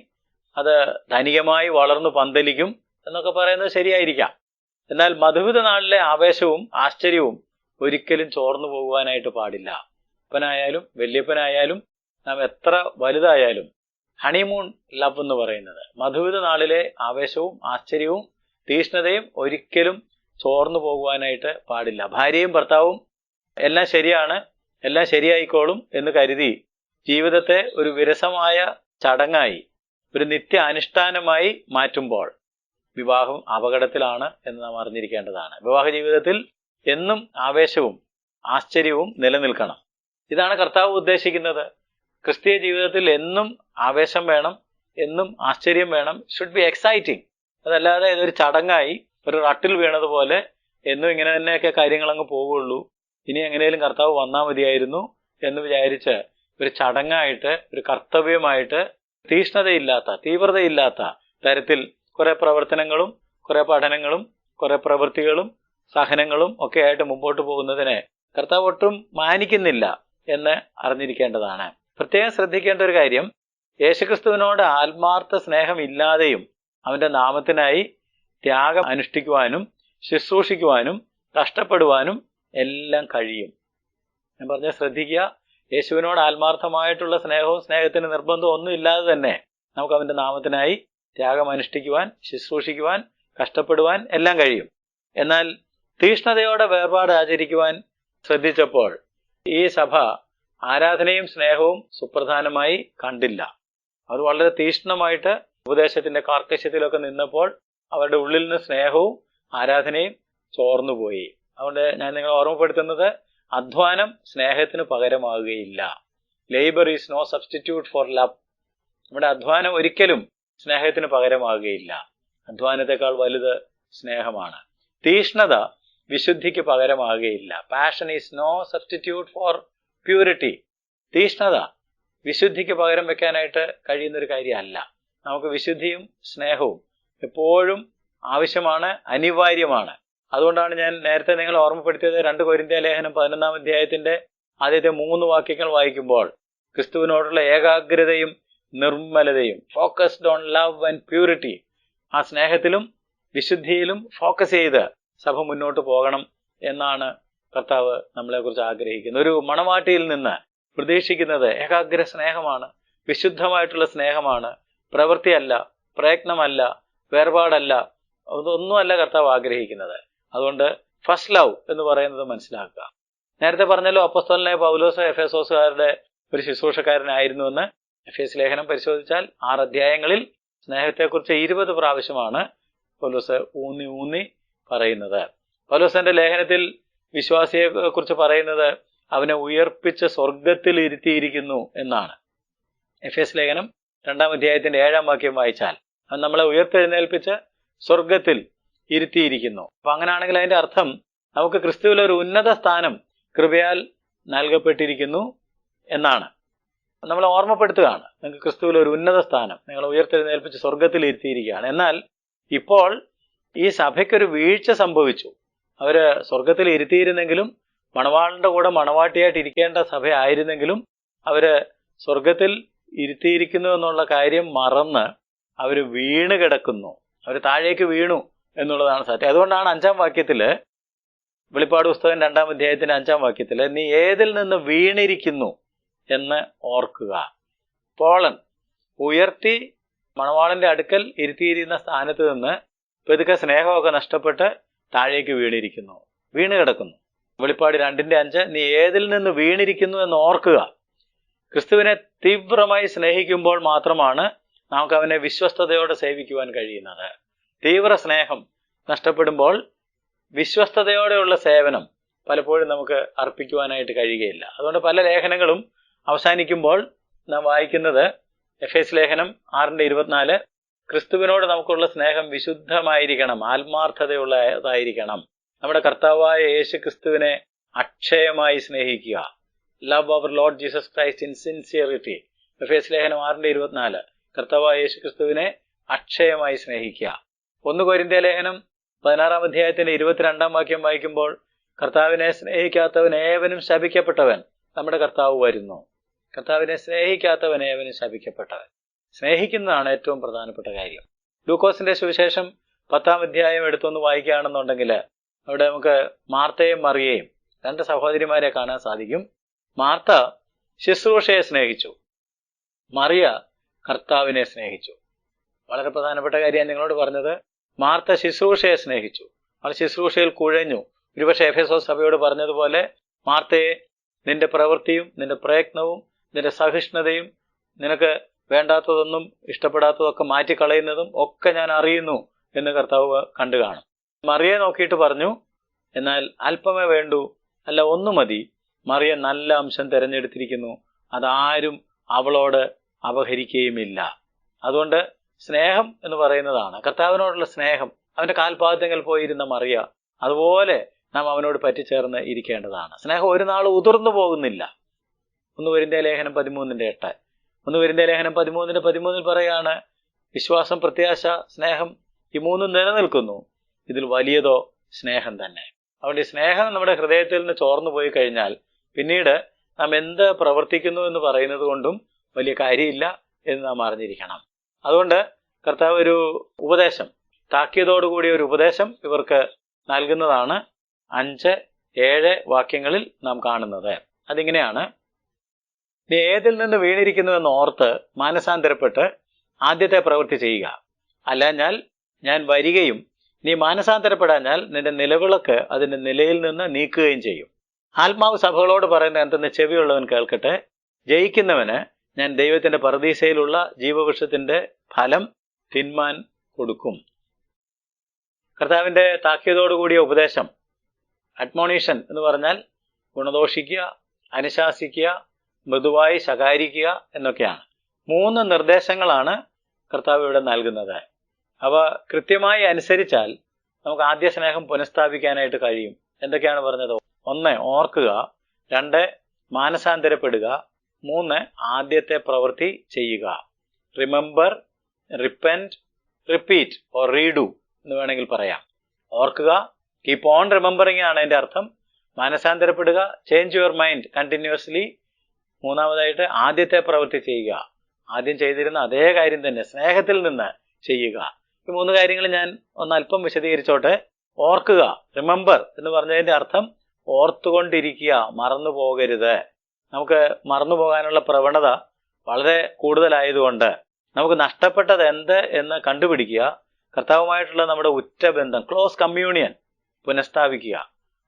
അത് ധനികമായി വളർന്നു പന്തലിക്കും എന്നൊക്കെ പറയുന്നത് ശരിയായിരിക്കാം. എന്നാൽ മധുവിധ നാളിലെ ആവേശവും ആശ്ചര്യവും ഒരിക്കലും ചോർന്നു പോകുവാനായിട്ട് പാടില്ല. അപ്പനായാലും വല്യപ്പനായാലും നാം എത്ര വലുതായാലും ഹണിമൂൺ ലവ് എന്ന് പറയുന്നത്, മധുവിധ നാളിലെ ആവേശവും ആശ്ചര്യവും തീഷ്ണതയും ഒരിക്കലും ചോർന്നു പോകുവാനായിട്ട് പാടില്ല. ഭാര്യയും ഭർത്താവും എല്ലാം ശരിയാണ്, എല്ലാം ശരിയായിക്കോളും എന്ന് കരുതി ജീവിതത്തെ ഒരു വിരസമായ ചടങ്ങായി, ഒരു നിത്യ അനുഷ്ഠാനമായി മാറ്റുമ്പോൾ വിവാഹം അപകടത്തിലാണ് എന്ന് നാം അറിഞ്ഞിരിക്കേണ്ടതാണ്. വിവാഹ ജീവിതത്തിൽ എന്നും ആവേശവും ആശ്ചര്യവും നിലനിൽക്കണം. ഇതാണ് കർത്താവ് ഉദ്ദേശിക്കുന്നത്. ക്രിസ്തീയ ജീവിതത്തിൽ എന്നും ആവേശം വേണം, എന്നും ആശ്ചര്യം വേണം. Should be exciting. അതല്ലാതെ ഇതൊരു ചടങ്ങായി, ഒരു റട്ടിൽ വീണതുപോലെ എന്നും ഇങ്ങനെ തന്നെയൊക്കെ കാര്യങ്ങൾ അങ്ങ് പോകുള്ളൂ, ഇനി എങ്ങനെയും കർത്താവ് വന്നാൽ മതിയായിരുന്നു എന്ന് വിചാരിച്ച് ഒരു ചടങ്ങായിട്ട്, ഒരു കർത്തവ്യമായിട്ട്, തീഷ്ണതയില്ലാത്ത, തീവ്രതയില്ലാത്ത തരത്തിൽ കുറെ പ്രവർത്തനങ്ങളും കുറെ പഠനങ്ങളും കുറെ പ്രവൃത്തികളും സഹനങ്ങളും ഒക്കെ ആയിട്ട് മുമ്പോട്ട് പോകുന്നതിനെ കർത്താവ് ഒട്ടും മാനിക്കുന്നില്ല എന്ന് അറിഞ്ഞിരിക്കേണ്ടതാണ്. പ്രത്യേകം ശ്രദ്ധിക്കേണ്ട ഒരു കാര്യം, യേശുക്രിസ്തുവിനോട് ആത്മാർത്ഥ സ്നേഹം ഇല്ലാതെയും അവന്റെ നാമത്തിനായി ത്യാഗം അനുഷ്ഠിക്കുവാനും ശുശ്രൂഷിക്കുവാനും കഷ്ടപ്പെടുവാനും എല്ലാം കഴിയും. ഞാൻ പറഞ്ഞ ശ്രദ്ധിക്കുക, യേശുവിനോട് ആത്മാർത്ഥമായിട്ടുള്ള സ്നേഹവും സ്നേഹത്തിന് നിർബന്ധവും ഒന്നും ഇല്ലാതെ തന്നെ നമുക്ക് അവന്റെ നാമത്തിനായി ത്യാഗം അനുഷ്ഠിക്കുവാൻ, ശുശ്രൂഷിക്കുവാൻ, കഷ്ടപ്പെടുവാൻ എല്ലാം കഴിയും. എന്നാൽ തീഷ്ണതയോടെ വേർപാട് ആചരിക്കുവാൻ ശ്രദ്ധിച്ചപ്പോൾ ഈ സഭ ആരാധനയും സ്നേഹവും സുപ്രധാനമായി കണ്ടില്ല. അവർ വളരെ തീഷ്ണമായിട്ട് ഉപദേശത്തിന്റെ കാർക്കശ്യത്തിലൊക്കെ നിന്നപ്പോൾ അവരുടെ ഉള്ളിൽ നിന്ന് സ്നേഹവും ആരാധനയും ചോർന്നുപോയി. അതുകൊണ്ട് ഞാൻ നിങ്ങളെ ഓർമ്മപ്പെടുത്തുന്നത്, അധ്വാനം സ്നേഹത്തിന് പകരമാകുകയില്ല. Labour is no substitute for love. നമ്മുടെ അധ്വാനം ഒരിക്കലും സ്നേഹത്തിന് പകരമാകുകയില്ല. അധ്വാനത്തെക്കാൾ വലുത് സ്നേഹമാണ്. തീഷ്ണത വിശുദ്ധിക്ക് പകരമാകുകയില്ല. Passion is no substitute for purity. തീഷ്ണത വിശുദ്ധിക്ക് പകരം വെക്കാനായിട്ട് കഴിയുന്നൊരു കാര്യമല്ല. നമുക്ക് വിശുദ്ധിയും സ്നേഹവും എപ്പോഴും ആവശ്യമാണ്, അനിവാര്യമാണ്. അതുകൊണ്ടാണ് ഞാൻ നേരത്തെ നിങ്ങളെ ഓർമ്മപ്പെടുത്തിയത് 2 കൊരിന്ത്യ ലേഖനം 11-ാം അധ്യായത്തിന്റെ ആദ്യത്തെ 3 വാക്യങ്ങൾ വായിക്കുമ്പോൾ ക്രിസ്തുവിനോടുള്ള ഏകാഗ്രതയും നിർമ്മലതയും, focused on love and purity, ആ സ്നേഹത്തിലും വിശുദ്ധിയിലും ഫോക്കസ് ചെയ്ത് സഭ മുന്നോട്ട് പോകണം എന്നാണ് കർത്താവ് നമ്മളെക്കുറിച്ച് ആഗ്രഹിക്കുന്നു. ഒരു മണവാട്ടിയിൽ നിന്ന് പ്രതീക്ഷിക്കുന്നത് ഏകാഗ്ര സ്നേഹമാണ്, വിശുദ്ധമായിട്ടുള്ള സ്നേഹമാണ്, പ്രവൃത്തിയല്ല, പ്രയത്നമല്ല, വേർപാടല്ല, അതൊന്നുമല്ല കർത്താവ് ആഗ്രഹിക്കുന്നത്. അതുകൊണ്ട് ഫസ്റ്റ് ലവ് എന്ന് പറയുന്നത് മനസ്സിലാക്കുക. നേരത്തെ പറഞ്ഞല്ലോ, അപ്പോസ്തലനായ പൗലോസ് എഫേസോസുകാരുടെ ഒരു ശുശ്രൂഷക്കാരനായിരുന്നുവെന്ന്. എഫേസ് ലേഖനം പരിശോധിച്ചാൽ 6 അധ്യായങ്ങളിൽ സ്നേഹത്തെക്കുറിച്ച് 20 പ്രാവശ്യമാണ് പൗലോസ് ഊന്നി പറയുന്നത്. പൗലോസിന്റെ ലേഖനത്തിൽ വിശ്വാസിയെ കുറിച്ച് പറയുന്നത് അവനെ ഉയർപ്പിച്ച് സ്വർഗത്തിൽ ഇരുത്തിയിരിക്കുന്നു എന്നാണ്. എഫേസ് ലേഖനം 2-ാം അധ്യായത്തിന്റെ 7-ാം വാക്യം വായിച്ചാൽ അവൻ നമ്മളെ ഉയർത്തെഴുന്നേൽപ്പിച്ച് സ്വർഗത്തിൽ ഇരുത്തിയിരിക്കുന്നു. അപ്പൊ അങ്ങനെയാണെങ്കിൽ അതിന്റെ അർത്ഥം നമുക്ക് ക്രിസ്തുവിൽ ഒരു ഉന്നത സ്ഥാനം കൃപയാൽ നൽകപ്പെട്ടിരിക്കുന്നു എന്നാണ്. നമ്മളെ ഓർമ്മപ്പെടുത്തുകയാണ്, നിങ്ങൾക്ക് ക്രിസ്തുവിൽ ഒരു ഉന്നത സ്ഥാനം, നിങ്ങളെ ഉയർത്തെഴുന്നേൽപ്പിച്ച് സ്വർഗത്തിൽ ഇരുത്തിയിരിക്കുകയാണ്. എന്നാൽ ഇപ്പോൾ ഈ സഭയ്ക്കൊരു വീഴ്ച സംഭവിച്ചു. അവര് സ്വർഗത്തിൽ ഇരുത്തിയിരുന്നെങ്കിലും, മണവാളിന്റെ കൂടെ മണവാട്ടിയായിട്ട് ഇരിക്കേണ്ട സഭ ആയിരുന്നെങ്കിലും, അവര് സ്വർഗത്തിൽ ഇരുത്തിയിരിക്കുന്നു എന്നുള്ള കാര്യം മറന്ന് അവര് വീണ് കിടക്കുന്നു, അവര് താഴേക്ക് വീണു എന്നുള്ളതാണ് സത്യം. അതുകൊണ്ടാണ് 5-ാം വാക്യത്തില്, വെളിപ്പാട് പുസ്തകം 2-ാം അധ്യായത്തിന്റെ 5-ാം വാക്യത്തില്, നീ ഏതിൽ നിന്ന് വീണിരിക്കുന്നു എന്ന് ഓർക്കുക. പോളൻ ഉയർത്തി മണവാളന്റെ അടുക്കൽ ഇരുത്തിയിരിക്കുന്ന സ്ഥാനത്ത് നിന്ന് പെതുക്കെ സ്നേഹമൊക്കെ നഷ്ടപ്പെട്ട് താഴേക്ക് വീണിരിക്കുന്നു, വീണ് കിടക്കുന്നു. വെളിപ്പാട് 2-5, നീ ഏതിൽ നിന്ന് വീണിരിക്കുന്നു എന്ന് ഓർക്കുക. ക്രിസ്തുവിനെ തീവ്രമായി സ്നേഹിക്കുമ്പോൾ മാത്രമാണ് നമുക്ക് അവനെ വിശ്വസ്തയോടെ സേവിക്കുവാൻ കഴിയുന്നത്. തീവ്ര സ്നേഹം നഷ്ടപ്പെടുമ്പോൾ വിശ്വസ്തയോടെയുള്ള സേവനം പലപ്പോഴും നമുക്ക് അർപ്പിക്കുവാനായിട്ട് കഴിയുകയില്ല. അതുകൊണ്ട് പല ലേഖനങ്ങളും അവസാനിക്കുമ്പോൾ നാം വായിക്കുന്നത്, എഫേസ് ലേഖനം 6-24, ക്രിസ്തുവിനോട് നമുക്കുള്ള സ്നേഹം വിശുദ്ധമായിരിക്കണം, ആത്മാർത്ഥതയുള്ളതായിരിക്കണം. നമ്മുടെ കർത്താവായ യേശു ക്രിസ്തുവിനെ അക്ഷയമായി സ്നേഹിക്കുക. Love our Lord Jesus Christ in sincerity. എഫേസ് ലേഖനം 6-24, കർത്താവായ യേശു ക്രിസ്തുവിനെ അക്ഷയമായി സ്നേഹിക്കുക. 1 കൊരിന്ത്യ ലേഖനം 16-ാം അധ്യായത്തിന്റെ 22-ാം വാക്യം വായിക്കുമ്പോൾ, കർത്താവിനെ സ്നേഹിക്കാത്തവൻ ഏവനും ശപിക്കപ്പെട്ടവൻ, നമ്മുടെ കർത്താവ് വരുന്നു. കർത്താവിനെ സ്നേഹിക്കാത്തവൻ ഏവനും ശപിക്കപ്പെട്ടവൻ. സ്നേഹിക്കുന്നതാണ് ഏറ്റവും പ്രധാനപ്പെട്ട കാര്യം. ലൂക്കോസിന്റെ സുവിശേഷം 10-ാം അധ്യായം എടുത്തൊന്ന് വായിക്കുകയാണെന്നുണ്ടെങ്കിൽ അവിടെ നമുക്ക് മാർത്തയും മറിയയും, 2 സഹോദരിമാരെ കാണാൻ സാധിക്കും. മാർത്ത ശുശ്രൂഷയെ സ്നേഹിച്ചു, മറിയ കർത്താവിനെ സ്നേഹിച്ചു. വളരെ പ്രധാനപ്പെട്ട കാര്യം നിങ്ങളോട് പറഞ്ഞത്. മാർത്ത ശുശ്രൂഷയെ സ്നേഹിച്ചു, അവൾ ശുശ്രൂഷയിൽ കുഴഞ്ഞു. ഒരുപക്ഷെ എഫേസോസ് സഭയോട് പറഞ്ഞതുപോലെ, മാർത്തയെ, നിന്റെ പ്രവൃത്തിയും നിന്റെ പ്രയത്നവും നിന്റെ സഹിഷ്ണുതയും നിനക്ക് വേണ്ടാത്തതൊന്നും ഇഷ്ടപ്പെടാത്തതൊക്കെ മാറ്റിക്കളയുന്നതും ഒക്കെ ഞാൻ അറിയുന്നു എന്ന് കർത്താവ് കണ്ടു കാണും. മറിയെ നോക്കിയിട്ട് പറഞ്ഞു, എന്നാൽ അല്പമേ വേണ്ടൂ, അല്ല 1 മതി. മറിയ നല്ല അംശം തിരഞ്ഞെടുത്തിരിക്കുന്നു, അതാരും അവളോട് അപഹരിക്കുകയുമില്ല. അതുകൊണ്ട് സ്നേഹം എന്ന് പറയുന്നതാണ് കർത്താവിനോടുള്ള സ്നേഹം. അവന്റെ കാൽപാദങ്ങൾ പോയിരുന്ന മറിയ, അതുപോലെ നാം അവനോട് പറ്റിച്ചേർന്ന് ഇരിക്കേണ്ടതാണ്. സ്നേഹം ഒരു നാൾ ഉതിർന്നു പോകുന്നില്ല. 1 കൊരിന്ത്യ ലേഖനം 13-8. 1 കൊരിന്ത്യ ലേഖനം 13-13 പറയാണ്, വിശ്വാസം, പ്രത്യാശ, സ്നേഹം, ഈ 3 നിലനിൽക്കുന്നു, ഇതിൽ വലിയതോ സ്നേഹം തന്നെ. അതുകൊണ്ട് ഈ സ്നേഹം നമ്മുടെ ഹൃദയത്തിൽ നിന്ന് ചോർന്നു പോയി കഴിഞ്ഞാൽ പിന്നീട് നാം എന്ത് പ്രവർത്തിക്കുന്നു എന്ന് പറയുന്നത് കൊണ്ടും വലിയ കാര്യമില്ല എന്ന് നാം അറിഞ്ഞിരിക്കണം. അതുകൊണ്ട് കർത്താവ് ഒരു ഉപദേശം, താക്കീതോടുകൂടിയ ഒരു ഉപദേശം ഇവർക്ക് നൽകുന്നതാണ് 5-7 വാക്യങ്ങളിൽ നാം കാണുന്നത്. അതിങ്ങനെയാണ്, നീ ഏതിൽ നിന്ന് വീണിരിക്കുന്നുവെന്ന് ഓർത്ത് മാനസാന്തരപ്പെട്ട് ആദ്യത്തെ പ്രവൃത്തി ചെയ്യുക. അല്ലാഞ്ഞാൽ ഞാൻ വരികയും നീ മാനസാന്തരപ്പെടാഞ്ഞാൽ നിന്റെ നിലവിളക്ക് അതിന്റെ നിലയിൽ നിന്ന് നീക്കുകയും ചെയ്യും. ആത്മാവ് സഭകളോട് പറയുന്ന എന്തെന്ന് ചെവിയുള്ളവൻ കേൾക്കട്ടെ. ജയിക്കുന്നവന് ഞാൻ ദൈവത്തിന്റെ പറുദീസയിലുള്ള ജീവവൃക്ഷത്തിന്റെ ഫലം തിന്മാൻ കൊടുക്കും. കർത്താവിന്റെ താക്കീതോടുകൂടിയ ഉപദേശം, അഡ്മോണിഷൻ എന്ന് പറഞ്ഞാൽ ഗുണദോഷിക്കുക, അനുശാസിക്കുക, മൃദുവായി ശകാരിക്കുക എന്നൊക്കെയാണ്. 3 നിർദ്ദേശങ്ങളാണ് കർത്താവ് ഇവിടെ നൽകുന്നത്. അവ കൃത്യമായി അനുസരിച്ചാൽ നമുക്ക് ആദ്യ സ്നേഹം പുനഃസ്ഥാപിക്കാനായിട്ട് കഴിയും. എന്തൊക്കെയാണ് പറഞ്ഞത്? 1, ഓർക്കുക. 2, മാനസാന്തരപ്പെടുക. 3, ആദ്യത്തെ പ്രവൃത്തി ചെയ്യുക. Remember, repent, repeat or redo എന്ന് വേണമെങ്കിൽ പറയാം. ഓർക്കുക, കീപ്പ് ഓൺ റിമെമ്പറിംഗ് ആണ് അതിന്റെ അർത്ഥം. മാനസാന്തരപ്പെടുക, ചേഞ്ച് യുവർ മൈൻഡ് കണ്ടിന്യൂസ്ലി. 3-മതായിട്ട് ആദ്യത്തെ പ്രവൃത്തി ചെയ്യുക. ആദ്യം ചെയ്തിരുന്ന അതേ കാര്യം തന്നെ സ്നേഹത്തിൽ നിന്ന് ചെയ്യുക. ഈ 3 കാര്യങ്ങൾ ഞാൻ ഒന്ന് അല്പം വിശദീകരിച്ചോട്ടെ. ഓർക്കുക, റിമെമ്പർ എന്ന് പറഞ്ഞതിന്റെ അർത്ഥം ഓർത്തുകൊണ്ടിരിക്കുക, മറന്നു പോകരുത്. നമുക്ക് മറന്നു പോകാനുള്ള പ്രവണത വളരെ കൂടുതലായതുകൊണ്ട് നമുക്ക് നഷ്ടപ്പെട്ടത് എന്ത് എന്ന് കണ്ടുപിടിക്കുക, കർത്താവുമായിട്ടുള്ള നമ്മുടെ ഉറ്റ ബന്ധം, ക്ലോസ് കമ്മ്യൂണിയൻ പുനഃസ്ഥാപിക്കുക.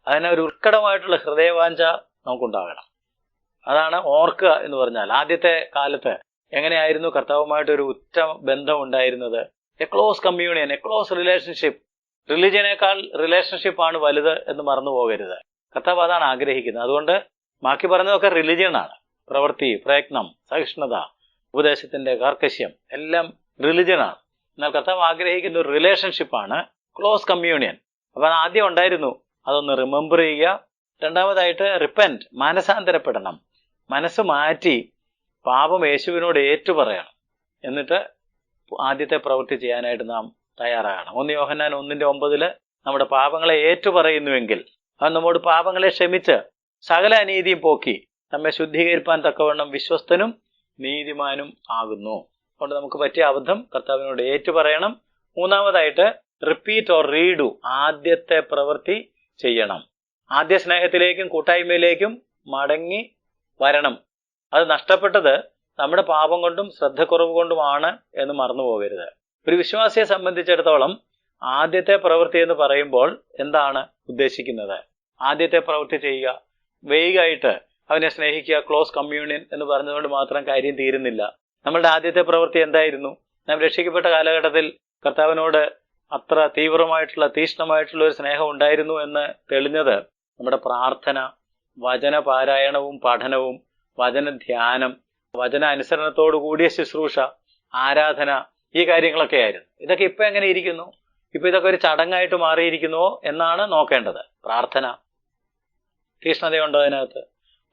അതിന് ഒരു ഉത്കടമായിട്ടുള്ള ഹൃദയവാഞ്ച നമുക്കുണ്ടാകണം. അതാണ് ഓർക്കുക എന്ന് പറഞ്ഞാൽ. ആദ്യത്തെ കാലത്ത് എങ്ങനെയായിരുന്നു കർത്താവുമായിട്ട് ഒരു ഉറ്റ ബന്ധം ഉണ്ടായിരുന്നത്? A close communion, a close relationship. റിലിജനേക്കാൾ റിലേഷൻഷിപ്പാണ് വലുത് എന്ന് മറന്നു പോകരുത്. കർത്താവ് അതാണ് ആഗ്രഹിക്കുന്നത്. അതുകൊണ്ട് ബാക്കി പറഞ്ഞതൊക്കെ റിലിജിയനാണ്. പ്രവൃത്തി, പ്രയത്നം, സഹിഷ്ണുത, ഉപദേശത്തിന്റെ കാർക്കശ്യം എല്ലാം റിലിജനാണ്. എന്നാൽ കർത്താവ് ആഗ്രഹിക്കുന്ന ഒരു റിലേഷൻഷിപ്പാണ് ക്ലോസ് കമ്മ്യൂണിയൻ. അപ്പൊ അത് ആദ്യം ഉണ്ടായിരുന്നു, അതൊന്ന് റിമെമ്പർ ചെയ്യുക. രണ്ടാമതായിട്ട് റിപ്പന്റ്, മാനസാന്തരപ്പെടണം. മനസ്സ് മാറ്റി പാപം യേശുവിനോട് ഏറ്റുപറയണം. എന്നിട്ട് ആദ്യത്തെ പ്രവൃത്തി ചെയ്യാനായിട്ട് നാം തയ്യാറാകണം. 1 യോഹന്നാൻ 1:9 നമ്മുടെ പാപങ്ങളെ ഏറ്റുപറയുന്നുവെങ്കിൽ അത് നമ്മോട് പാപങ്ങളെ ക്ഷമിച്ച് സകല അനീതിയും പോക്കി നമ്മെ ശുദ്ധീകരിപ്പാൻ തക്കവണ്ണം വിശ്വസ്തനും നീതിമാനും ആകുന്നു. അതുകൊണ്ട് നമുക്ക് പറ്റിയ അബദ്ധം കർത്താവിനോട് ഏറ്റുപറയണം. മൂന്നാമതായിട്ട് റിപ്പീറ്റ് ഓർ റീഡു, ആദ്യത്തെ പ്രവൃത്തി ചെയ്യണം. ആദ്യ സ്നേഹത്തിലേക്കും കൂട്ടായ്മയിലേക്കും മടങ്ങി വരണം. അത് നഷ്ടപ്പെട്ടത് നമ്മുടെ പാപം കൊണ്ടും ശ്രദ്ധക്കുറവ് കൊണ്ടുമാണ് എന്ന് മറന്നു പോകരുത്. ഒരു വിശ്വാസിയെ സംബന്ധിച്ചിടത്തോളം ആദ്യത്തെ പ്രവൃത്തി എന്ന് പറയുമ്പോൾ എന്താണ് ഉദ്ദേശിക്കുന്നത്? ആദ്യത്തെ പ്രവൃത്തി ചെയ്യുക, വൈകായിട്ട് അവനെ സ്നേഹിക്കുക, ക്ലോസ് കമ്മ്യൂണിയൻ എന്ന് പറഞ്ഞതുകൊണ്ട് മാത്രം കാര്യം തീരുന്നില്ല. നമ്മളുടെ ആദ്യത്തെ പ്രവൃത്തി എന്തായിരുന്നു? നാം രക്ഷിക്കപ്പെട്ട കാലഘട്ടത്തിൽ കർത്താവിനോട് അത്ര തീവ്രമായിട്ടുള്ള തീക്ഷ്ണമായിട്ടുള്ള ഒരു സ്നേഹം ഉണ്ടായിരുന്നു എന്ന് തെളിഞ്ഞത് നമ്മുടെ പ്രാർത്ഥന, വചന പാരായണവും പഠനവും, വചന ധ്യാനം, വചന അനുസരണത്തോടു കൂടിയ ശുശ്രൂഷ, ആരാധന, ഈ കാര്യങ്ങളൊക്കെ ആയിരുന്നു. ഇതൊക്കെ ഇപ്പൊ എങ്ങനെ ഇരിക്കുന്നു? ഇപ്പൊ ഇതൊക്കെ ഒരു ചടങ്ങായിട്ട് മാറിയിരിക്കുന്നുവോ എന്നാണ് നോക്കേണ്ടത്. പ്രാർത്ഥന തീക്ഷ്ണതയുണ്ടോ അതിനകത്ത്?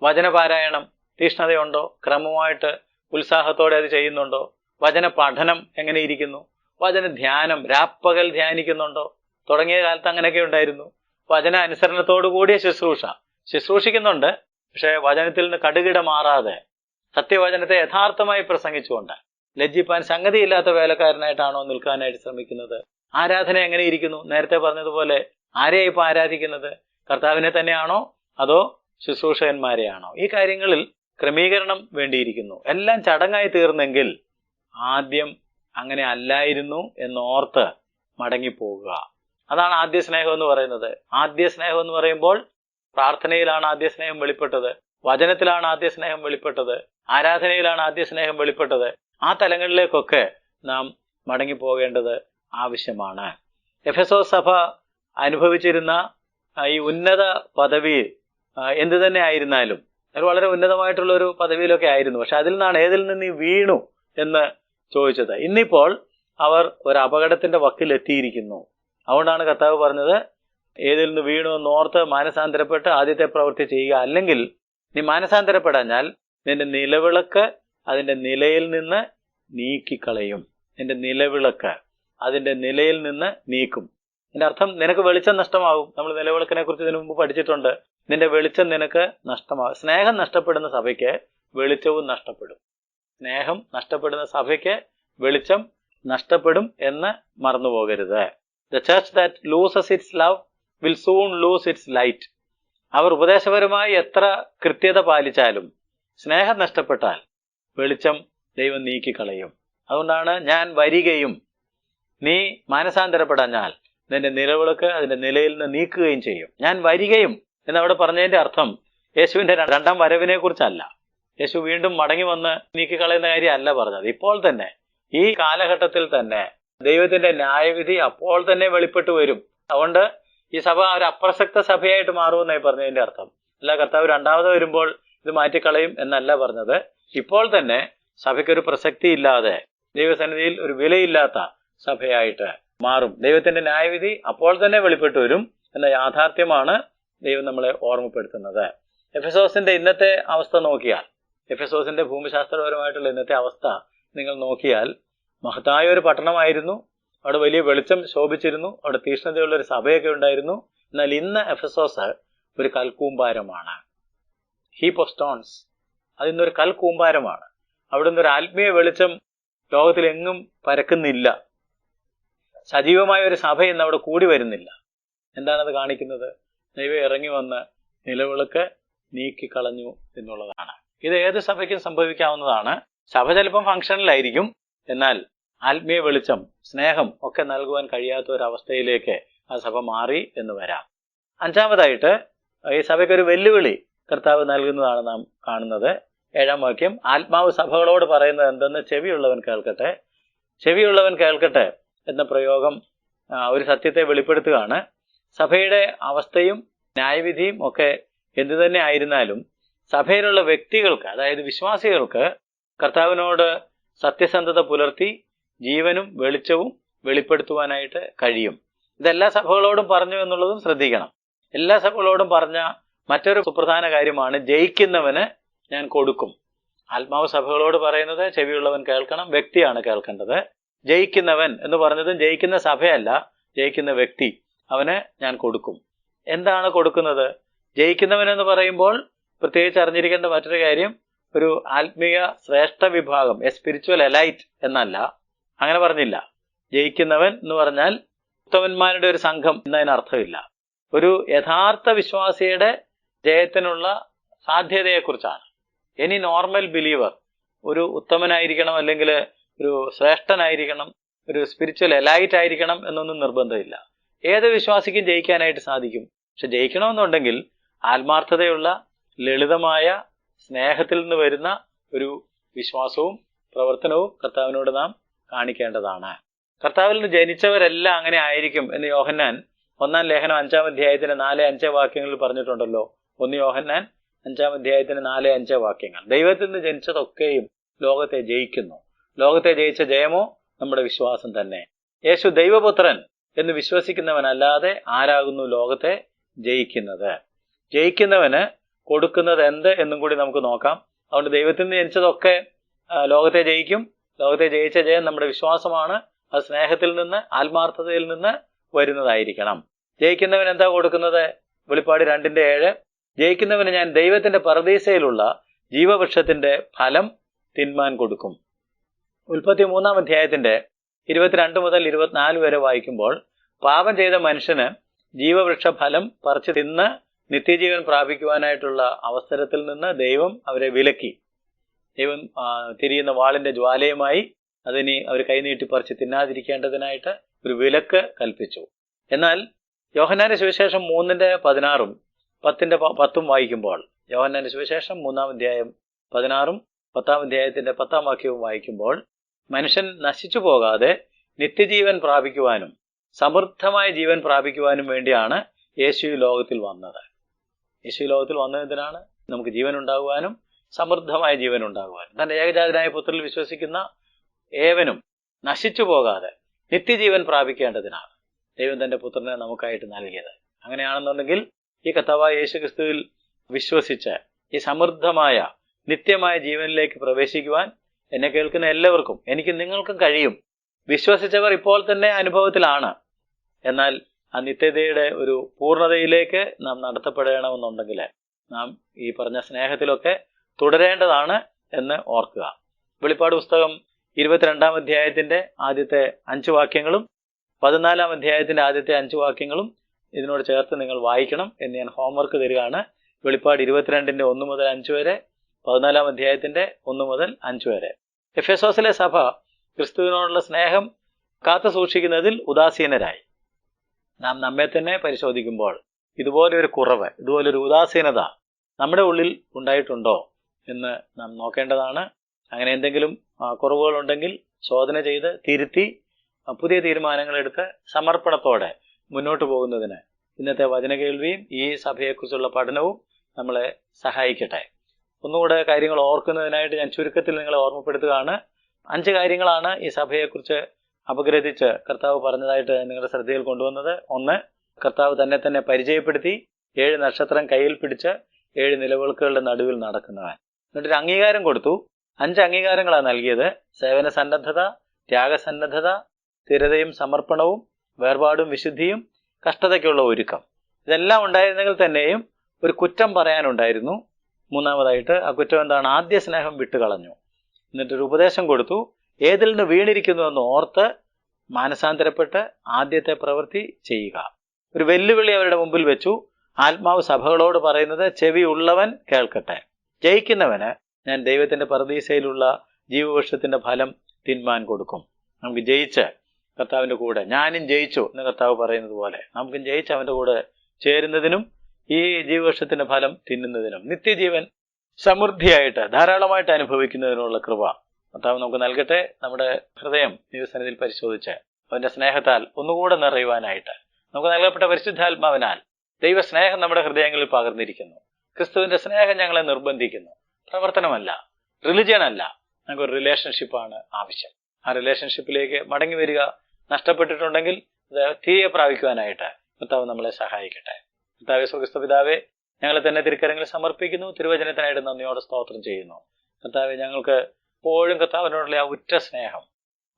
വചനപാരായണം തീക്ഷ്ണതയുണ്ടോ? ക്രമമായിട്ട് ഉത്സാഹത്തോടെ അത് ചെയ്യുന്നുണ്ടോ? വചന പഠനം എങ്ങനെ ഇരിക്കുന്നു? വചന ധ്യാനം രാപ്പകൽ ധ്യാനിക്കുന്നുണ്ടോ? തുടങ്ങിയ കാലത്ത് അങ്ങനെയൊക്കെ ഉണ്ടായിരുന്നു. വചന അനുസരണത്തോടു കൂടിയ ശുശ്രൂഷിക്കുന്നുണ്ട്, പക്ഷെ വചനത്തിൽ നിന്ന് കടുകിട മാറാതെ സത്യവചനത്തെ യഥാർത്ഥമായി പ്രസംഗിച്ചുകൊണ്ട് ലജ്ജിപ്പാൻ സംഗതിയില്ലാത്ത വേലക്കാരനായിട്ടാണോ നിൽക്കാനായിട്ട് ശ്രമിക്കുന്നത്? ആരാധന എങ്ങനെ ഇരിക്കുന്നു? നേരത്തെ പറഞ്ഞതുപോലെ ആരെയാ ഇപ്പൊ ആരാധിക്കുന്നത്? കർത്താവിനെ തന്നെയാണോ അതോ ശുശ്രൂഷകന്മാരെയാണോ? ഈ കാര്യങ്ങളിൽ ക്രമീകരണം വേണ്ടിയിരിക്കുന്നു. എല്ലാം ചടങ്ങായി തീർന്നെങ്കിൽ ആദ്യം അങ്ങനെ അല്ലായിരുന്നു എന്നോർത്ത് മടങ്ങിപ്പോവുക. അതാണ് ആദ്യ സ്നേഹം എന്ന് പറയുന്നത്. ആദ്യ സ്നേഹം എന്ന് പറയുമ്പോൾ പ്രാർത്ഥനയിലാണ് ആദ്യ സ്നേഹം വെളിപ്പെട്ടത്, വചനത്തിലാണ് ആദ്യ സ്നേഹം വെളിപ്പെട്ടത്, ആരാധനയിലാണ് ആദ്യ സ്നേഹം വെളിപ്പെട്ടത്. ആ തലങ്ങളിലേക്കൊക്കെ നാം മടങ്ങിപ്പോകേണ്ടത് ആവശ്യമാണ്. എഫെസോസ് സഭ അനുഭവിച്ചിരുന്ന ഈ ഉന്നത പദവി എന്തു തന്നെ ആയിരുന്നാലും അത് വളരെ ഉന്നതമായിട്ടുള്ള ഒരു പദവിയിലൊക്കെ ആയിരുന്നു. പക്ഷെ ഏതിൽ നിന്ന് വീണു എന്ന് ചോദിച്ചത്. ഇന്നിപ്പോൾ അവർ ഒരു അപകടത്തിന്റെ വക്കിലെത്തിയിരിക്കുന്നു. അതുകൊണ്ടാണ് കർത്താവ് പറഞ്ഞത്, ഏതിൽ നിന്ന് വീണു എന്നോർത്ത് മാനസാന്തരപ്പെട്ട് ആദ്യത്തെ പ്രവൃത്തി ചെയ്യുക. അല്ലെങ്കിൽ നീ മാനസാന്തരപ്പെടാഞ്ഞാൽ നിന്റെ നിലവിളക്ക് അതിന്റെ നിലയിൽ നിന്ന് നീക്കിക്കളയും. നിന്റെ നിലവിളക്ക് അതിന്റെ നിലയിൽ നിന്ന് നീക്കും. ഇതിന്റെ അർത്ഥം നിനക്ക് വെളിച്ചം നഷ്ടമാകും. നമ്മൾ നിലവിളക്കിനെ കുറിച്ച് ഇതിനു മുമ്പ് പഠിച്ചിട്ടുണ്ട്. നിന്റെ വെളിച്ചം നിനക്ക് നഷ്ടമാകും. സ്നേഹം നഷ്ടപ്പെടുന്ന സഭയ്ക്ക് വെളിച്ചവും നഷ്ടപ്പെടും. സ്നേഹം നഷ്ടപ്പെടുന്ന സഭയ്ക്ക് വെളിച്ചം നഷ്ടപ്പെടും എന്ന് മറന്നുപോകരുത്. The church that loses its love will soon lose its light. അവർ ഉപദേശപരമായി എത്ര കൃത്യത പാലിച്ചാലും സ്നേഹം നഷ്ടപ്പെട്ടാൽ വെളിച്ചം ദൈവം നീക്കിക്കളയും. അതുകൊണ്ടാണ് ഞാൻ വരികയും നീ മാനസാന്തരപ്പെടാഞ്ഞാൽ നിന്റെ നിലവിളക്ക് അതിന്റെ നിലയിൽ നിന്ന് നീക്കുകയും ചെയ്യും. ഞാൻ വരികയും എന്നവിടെ പറഞ്ഞതിന്റെ അർത്ഥം യേശുവിന്റെ രണ്ടാം വരവിനെ കുറിച്ചല്ല. യേശു വീണ്ടും മടങ്ങി വന്ന് നീക്കിക്കളയുന്ന കാര്യമല്ല പറഞ്ഞത്. ഇപ്പോൾ തന്നെ, ഈ കാലഘട്ടത്തിൽ തന്നെ ദൈവത്തിന്റെ ന്യായവിധി അപ്പോൾ തന്നെ വെളിപ്പെട്ടു വരും. അതുകൊണ്ട് ഈ സഭ ഒരു അപ്രസക്ത സഭയായിട്ട് മാറുമെന്നായി പറഞ്ഞതിന്റെ അർത്ഥം. അല്ല കർത്താവ് രണ്ടാമത് വരുമ്പോൾ ഇത് മാറ്റിക്കളയും എന്നല്ല പറഞ്ഞത്. ഇപ്പോൾ തന്നെ സഭയ്ക്കൊരു പ്രസക്തി ഇല്ലാതെ, ദൈവസന്നിധിയിൽ ഒരു വിലയില്ലാത്ത സഭയായിട്ട് മാറും. ദൈവത്തിന്റെ ന്യായവിധി അപ്പോൾ തന്നെ വെളിപ്പെട്ടു വരും എന്ന യാഥാർത്ഥ്യമാണ് ദൈവം നമ്മളെ ഓർമ്മപ്പെടുത്തുന്നത്. എഫെസോസിന്റെ ഇന്നത്തെ അവസ്ഥ നോക്കിയാൽ, എഫെസോസിന്റെ ഭൂമിശാസ്ത്രപരമായിട്ടുള്ള ഇന്നത്തെ അവസ്ഥ നിങ്ങൾ നോക്കിയാൽ, മഹത്തായ ഒരു പട്ടണമായിരുന്നു. അവിടെ വലിയ വെളിച്ചം ശോഭിച്ചിരുന്നു. അവിടെ തീക്ഷ്ണതയുള്ള ഒരു സഭയൊക്കെ ഉണ്ടായിരുന്നു. എന്നാൽ ഇന്ന് എഫെസോസ് ഒരു കൽക്കൂമ്പാരമാണ്. Heap of stones. അതിന്നൊരു കൽക്കൂമ്പാരമാണ്. അവിടുന്ന് ഒരു ആത്മീയ വെളിച്ചം ലോകത്തിലെങ്ങും പരക്കുന്നില്ല. സജീവമായ ഒരു സഭ ഇന്ന് അവിടെ കൂടി വരുന്നില്ല. എന്താണത് കാണിക്കുന്നത്? ദൈവം ഇറങ്ങി വന്ന് നിലവിളക്ക് നീക്കിക്കളഞ്ഞു എന്നുള്ളതാണ്. ഇത് ഏത് സഭയ്ക്കും സംഭവിക്കാവുന്നതാണ്. സഭ ചിലപ്പം ഫംഗ്ഷനിലായിരിക്കും, എന്നാൽ ആത്മീയ വെളിച്ചം, സ്നേഹം ഒക്കെ നൽകുവാൻ കഴിയാത്ത ഒരവസ്ഥയിലേക്ക് ആ സഭ മാറി എന്ന് വരാം. അഞ്ചാമതായിട്ട് ഈ സഭയ്ക്കൊരു വെല്ലുവിളി കർത്താവ് നൽകുന്നതാണ് നാം കാണുന്നത്. 7-ാം വാക്യം, ആത്മാവ് സഭകളോട് പറയുന്നത് എന്തെന്ന് ചെവിയുള്ളവൻ കേൾക്കട്ടെ. ചെവിയുള്ളവൻ കേൾക്കട്ടെ എന്ന പ്രയോഗം ഒരു സത്യത്തെ വെളിപ്പെടുത്തുകയാണ്. സഭയുടെ അവസ്ഥയും ന്യായവിധിയും ഒക്കെ എന്തു തന്നെ ആയിരുന്നാലും സഭയിലുള്ള വ്യക്തികൾക്ക്, അതായത് വിശ്വാസികൾക്ക് കർത്താവിനോട് സത്യസന്ധത പുലർത്തി ജീവനും വെളിച്ചവും വെളിപ്പെടുത്തുവാനായിട്ട് കഴിയും. ഇതെല്ലാ സഭകളോടും പറഞ്ഞു എന്നുള്ളതും ശ്രദ്ധിക്കണം. എല്ലാ സഭകളോടും പറഞ്ഞ മറ്റൊരു സുപ്രധാന കാര്യമാണ് ജയിക്കുന്നവന് ഞാൻ കൊടുക്കും. ആത്മാവ് സഭകളോട് പറയുന്നത് ചെവിയുള്ളവൻ കേൾക്കണം, വ്യക്തിയാണ് കേൾക്കേണ്ടത്. ജയിക്കുന്നവൻ എന്ന് പറഞ്ഞതും ജയിക്കുന്ന സഭയല്ല, ജയിക്കുന്ന വ്യക്തി, അവന് ഞാൻ കൊടുക്കും. എന്താണ് കൊടുക്കുന്നത്? ജയിക്കുന്നവൻ എന്ന് പറയുമ്പോൾ പ്രത്യേകിച്ച് അറിഞ്ഞിരിക്കേണ്ട മറ്റൊരു കാര്യം, ഒരു ആത്മീയ ശ്രേഷ്ഠ വിഭാഗം, എ സ്പിരിച്വൽ എലൈറ്റ് എന്നല്ല, അങ്ങനെ പറഞ്ഞില്ല. ജയിക്കുന്നവൻ എന്ന് പറഞ്ഞാൽ ഉത്തമന്മാരുടെ ഒരു സംഘം എന്നതിനർത്ഥമില്ല. ഒരു യഥാർത്ഥ വിശ്വാസിയുടെ ജയത്തിനുള്ള സാധ്യതയെക്കുറിച്ചാണ്. എനി നോർമൽ ബിലീവർ ഒരു ഉത്തമനായിരിക്കണം, അല്ലെങ്കിൽ ഒരു ശ്രേഷ്ഠനായിരിക്കണം, ഒരു സ്പിരിച്വൽ എലൈറ്റ് ആയിരിക്കണം എന്നൊന്നും നിർബന്ധമില്ല. ഏത് വിശ്വാസിക്കും ജയിക്കാനായിട്ട് സാധിക്കും. പക്ഷെ ജയിക്കണമെന്നുണ്ടെങ്കിൽ ആത്മാർത്ഥതയുള്ള ലളിതമായ സ്നേഹത്തിൽ നിന്ന് വരുന്ന ഒരു വിശ്വാസവും പ്രവർത്തനവും കർത്താവിനോട് നാം കാണിക്കേണ്ടതാണ്. കർത്താവിൽ നിന്ന് ജനിച്ചവരെല്ലാം അങ്ങനെ ആയിരിക്കും എന്ന് യോഹന്നാൻ 1-ാം ലേഖനം 5-ാം അധ്യായത്തിന് 4-5 വാക്യങ്ങളിൽ പറഞ്ഞിട്ടുണ്ടല്ലോ. 1 യോഹന്നാൻ 5-ാം അധ്യായത്തിന് 4-5 വാക്യങ്ങൾ. ദൈവത്തിൽ നിന്ന് ജനിച്ചതൊക്കെയും ലോകത്തെ ജയിക്കുന്നു. ലോകത്തെ ജയിച്ച ജയമോ നമ്മുടെ വിശ്വാസം തന്നെ. യേശു ദൈവപുത്രൻ എന്ന് വിശ്വസിക്കുന്നവനല്ലാതെ ആരാകുന്നു ലോകത്തെ ജയിക്കുന്നത്? ജയിക്കുന്നവന് കൊടുക്കുന്നത് എന്ത് എന്നും കൂടി നമുക്ക് നോക്കാം. അതുകൊണ്ട് ദൈവത്തിൽ നിന്ന് ജനിച്ചതൊക്കെ ലോകത്തെ ജയിക്കും. ലോകത്തെ ജയിച്ച ജയം നമ്മുടെ വിശ്വാസമാണ്. അത് സ്നേഹത്തിൽ നിന്ന്, ആത്മാർത്ഥതയിൽ നിന്ന് വരുന്നതായിരിക്കണം. ജയിക്കുന്നവൻ എന്താ കൊടുക്കുന്നത്? വെളിപ്പാട് 2:7, ജയിക്കുന്നവന് ഞാൻ ദൈവത്തിന്റെ പറുദീസയിലുള്ള ജീവവൃക്ഷത്തിന്റെ ഫലം തിന്മാൻ കൊടുക്കും. ഉൽപ്പത്തി 3-ാം അധ്യായത്തിന്റെ 22 മുതൽ 24 വരെ വായിക്കുമ്പോൾ പാപം ചെയ്ത മനുഷ്യന് ജീവവൃക്ഷ ഫലം പറിച്ചു തിന്ന് നിത്യജീവൻ പ്രാപിക്കുവാനായിട്ടുള്ള അവസരത്തിൽ നിന്ന് ദൈവം അവരെ വിലക്കി. ദൈവം തിരിയുന്ന വാളിന്റെ ജ്വാലയുമായി അതിനി അവർ കൈനീട്ടി പറിച്ച് തിന്നാതിരിക്കേണ്ടതിനായിട്ട് ഒരു വിലക്ക് കൽപ്പിച്ചു. എന്നാൽ യോഹന്നാന്റെ സുവിശേഷം 3:16 10 വായിക്കുമ്പോൾ, യോഹന്നാന്റെ സുവിശേഷം 3-ാം അധ്യായം 16 10-ാം അധ്യായത്തിന്റെ 10-ാം വാക്യവും വായിക്കുമ്പോൾ, മനുഷ്യൻ നശിച്ചു പോകാതെ നിത്യജീവൻ പ്രാപിക്കുവാനും സമൃദ്ധമായ ജീവൻ പ്രാപിക്കുവാനും വേണ്ടിയാണ് യേശു ലോകത്തിൽ വന്നത്. യേശു ലോകത്തിൽ വന്നതിനാണ് നമുക്ക് ജീവൻ ഉണ്ടാകുവാനും സമൃദ്ധമായ ജീവൻ ഉണ്ടാകുവാനും. തന്റെ ഏകജാതനായ പുത്രനിൽ വിശ്വസിക്കുന്ന ഏവനും നശിച്ചു പോകാതെ നിത്യജീവൻ പ്രാപിക്കേണ്ടതിനാണ് ദൈവം തന്റെ പുത്രനെ നമുക്കായിട്ട് നൽകിയത്. അങ്ങനെയാണെന്നുണ്ടെങ്കിൽ ഈ കർത്താവായ യേശു ക്രിസ്തുവിൽ വിശ്വസിച്ച് ഈ സമൃദ്ധമായ നിത്യമായ ജീവനിലേക്ക് പ്രവേശിക്കുവാൻ എന്നെ കേൾക്കുന്ന എല്ലാവർക്കും, എനിക്കും നിങ്ങൾക്കും കഴിയും. വിശ്വസിച്ചവർ ഇപ്പോൾ തന്നെ അനുഭവത്തിലാണ്. എന്നാൽ ആ നിത്യതയുടെ ഒരു പൂർണ്ണതയിലേക്ക് നാം നടത്തപ്പെടണമെന്നുണ്ടെങ്കിൽ നാം ഈ പറഞ്ഞ സ്നേഹത്തിലൊക്കെ തുടരേണ്ടതാണ് എന്ന് ഓർക്കുക. വെളിപ്പാട് പുസ്തകം 22-ാം അധ്യായത്തിന്റെ ആദ്യത്തെ 5 വാക്യങ്ങളും 14-ാം അധ്യായത്തിന്റെ ആദ്യത്തെ 5 വാക്യങ്ങളും ഇതിനോട് ചേർത്ത് നിങ്ങൾ വായിക്കണം എന്ന് ഞാൻ ഹോംവർക്ക് തരികയാണ്. വെളിപ്പാട് 22-ന്റെ 1 മുതൽ 5 വരെ, 14-ാം അധ്യായത്തിന്റെ 1 മുതൽ 5 വരെ. എഫെസോസിലെ സഭ ക്രിസ്തുവിനോടുള്ള സ്നേഹം കാത്തു സൂക്ഷിക്കുന്നതിൽ ഉദാസീനരായി. നാം നമ്മെ തന്നെ പരിശോധിക്കുമ്പോൾ ഇതുപോലൊരു കുറവ്, ഇതുപോലൊരു ഉദാസീനത നമ്മുടെ ഉള്ളിൽ ഉണ്ടായിട്ടുണ്ടോ എന്ന് നാം നോക്കേണ്ടതാണ്. അങ്ങനെ എന്തെങ്കിലും കുറവുകളുണ്ടെങ്കിൽ ശോധന ചെയ്ത് തിരുത്തി പുതിയ തീരുമാനങ്ങളെടുത്ത് സമർപ്പണത്തോടെ മുന്നോട്ട് പോകുന്നതിന് ഇന്നത്തെ വചന കേൾവിയും ഈ സഭയെക്കുറിച്ചുള്ള പഠനവും നമ്മളെ സഹായിക്കട്ടെ. ഒന്നുകൂടെ കാര്യങ്ങൾ ഓർക്കുന്നതിനായിട്ട് ഞാൻ ചുരുക്കത്തിൽ നിങ്ങളെ ഓർമ്മപ്പെടുത്തുകയാണ്. 5 കാര്യങ്ങളാണ് ഈ സഭയെക്കുറിച്ച് അപഗ്രഥിച്ച് കർത്താവ് പറഞ്ഞതായിട്ട് നിങ്ങളുടെ ശ്രദ്ധയിൽ കൊണ്ടുവന്നത്. 1, കർത്താവ് തന്നെ പരിചയപ്പെടുത്തി 7 നക്ഷത്രം കയ്യിൽ പിടിച്ച് 7 നിലവിളക്കുകളുടെ നടുവിൽ നടക്കുന്നവൻ. എന്നിട്ടൊരു അംഗീകാരം കൊടുത്തു. 5 അംഗീകാരങ്ങളാണ് നൽകിയത്. സേവന സന്നദ്ധത, ത്യാഗസന്നദ്ധത, സ്ഥിരതയും സമർപ്പണവും, വേർപാടും വിശുദ്ധിയും, കഷ്ടതയ്ക്കുള്ള ഒരുക്കം. ഇതെല്ലാം ഉണ്ടായിരുന്നെങ്കിൽ തന്നെയും ഒരു കുറ്റം പറയാനുണ്ടായിരുന്നു. 3-ാമതായിട്ട് ആ കുറ്റം എന്താണ്? ആദ്യ സ്നേഹം വിട്ടുകളഞ്ഞു. എന്നിട്ടൊരു ഉപദേശം കൊടുത്തു. ഏതിൽ നിന്ന് വീണിരിക്കുന്നുവെന്ന് ഓർത്ത് മാനസാന്തരപ്പെട്ട് ആദ്യത്തെ പ്രവൃത്തി ചെയ്യുക. ഒരു വെല്ലുവിളി അവരുടെ മുമ്പിൽ വെച്ചു. ആത്മാവ് സഭകളോട് പറയുന്നത് ചെവി ഉള്ളവൻ കേൾക്കട്ടെ. ജയിക്കുന്നവന് ഞാൻ ദൈവത്തിന്റെ പറുദീസയിലുള്ള ജീവവൃക്ഷത്തിന്റെ ഫലം തിന്മാൻ കൊടുക്കും. നമുക്ക് ജയിച്ച് കർത്താവിന്റെ കൂടെ, ഞാനും ജയിച്ചു എന്ന് കർത്താവ് പറയുന്നത് പോലെ നമുക്കും ജയിച്ച് അവന്റെ കൂടെ ചേരുന്നതിനും ഈ ജീവവൃക്ഷത്തിന്റെ ഫലം തിന്നുന്നതിനും നിത്യജീവൻ സമൃദ്ധിയായിട്ട് ധാരാളമായിട്ട് അനുഭവിക്കുന്നതിനുള്ള കൃപ കർത്താവ് നമുക്ക് നൽകട്ടെ. നമ്മുടെ ഹൃദയം ദൈവസന്നിധിയിൽ പരിശോധിച്ച് അവന്റെ സ്നേഹത്താൽ ഒന്നുകൂടെ നിറയുവാനായിട്ട് നമുക്ക് നൽകപ്പെട്ട പരിശുദ്ധാത്മാവിനാൽ ദൈവസ്നേഹം നമ്മുടെ ഹൃദയങ്ങളിൽ പകർന്നിരിക്കുന്നു. ക്രിസ്തുവിന്റെ സ്നേഹം ഞങ്ങളെ നിർബന്ധിക്കുന്നു. പ്രവർത്തനമല്ല, റിലിജിയൻ അല്ല, ഞങ്ങൾക്കൊരു റിലേഷൻഷിപ്പാണ് ആവശ്യം. ആ റിലേഷൻഷിപ്പിലേക്ക് മടങ്ങി വരിക. നഷ്ടപ്പെട്ടിട്ടുണ്ടെങ്കിൽ അത് തിരികെ പ്രാപിക്കുവാനായിട്ട് കർത്താവ് നമ്മളെ സഹായിക്കട്ടെ. കർത്താവേ, സ്വർഗ്ഗസ്ഥ പിതാവേ, ഞങ്ങളെ തന്നെ തിരുക്കരങ്ങളിൽ സമർപ്പിക്കുന്നു. തിരുവചനത്തിനായിട്ട് നന്ദിയോടെ സ്തോത്രം ചെയ്യുന്നു. കർത്താവേ, ഞങ്ങൾക്ക് എപ്പോഴും കർത്താവിനോടുള്ള ആ ഉറ്റ സ്നേഹം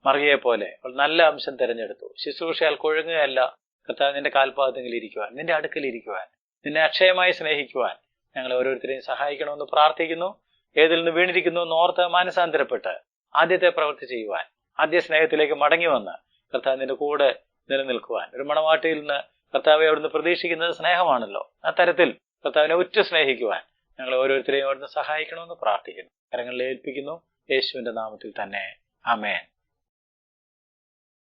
മറിയെ പോലെ നല്ല അംശം തിരഞ്ഞെടുത്തു. ശുശ്രൂഷയാൽ കൊഴുങ്ങുകയല്ല കർത്താവ്, നിന്റെ കാൽപാദത്തിൽ ഇരിക്കുവാൻ, നിന്റെ അടുക്കൽ ഇരിക്കുവാൻ, നിന്നെ അക്ഷയമായി സ്നേഹിക്കുവാൻ ഞങ്ങളെ ഓരോരുത്തരെയും സഹായിക്കണമെന്ന് പ്രാർത്ഥിക്കുന്നു. ഏതിൽ നിന്ന് വീണിരിക്കുന്നു എന്ന് ഓർത്ത് മാനസാന്തരപ്പെട്ട് ആദ്യത്തെ പ്രവൃത്തി ചെയ്യുവാൻ, ആദ്യ സ്നേഹത്തിലേക്ക് മടങ്ങി വന്ന് കർത്താവ് നിന്റെ കൂടെ നിലനിൽക്കുവാൻ, ഒരു മണവാട്ടിയിൽ നിന്ന് കർത്താവെ അവിടുന്ന് പ്രതീക്ഷിക്കുന്നത് സ്നേഹമാണല്ലോ, ആ തരത്തിൽ കർത്താവിനെ ഉറ്റ സ്നേഹിക്കുവാൻ ഞങ്ങളെ ഓരോരുത്തരെയും അവിടുന്ന് സഹായിക്കണമെന്ന് പ്രാർത്ഥിക്കുന്നു. കരങ്ങളിൽ ഏൽപ്പിക്കുന്നു, യേശുവിന്റെ നാമത്തിൽ തന്നെ. ആമേൻ.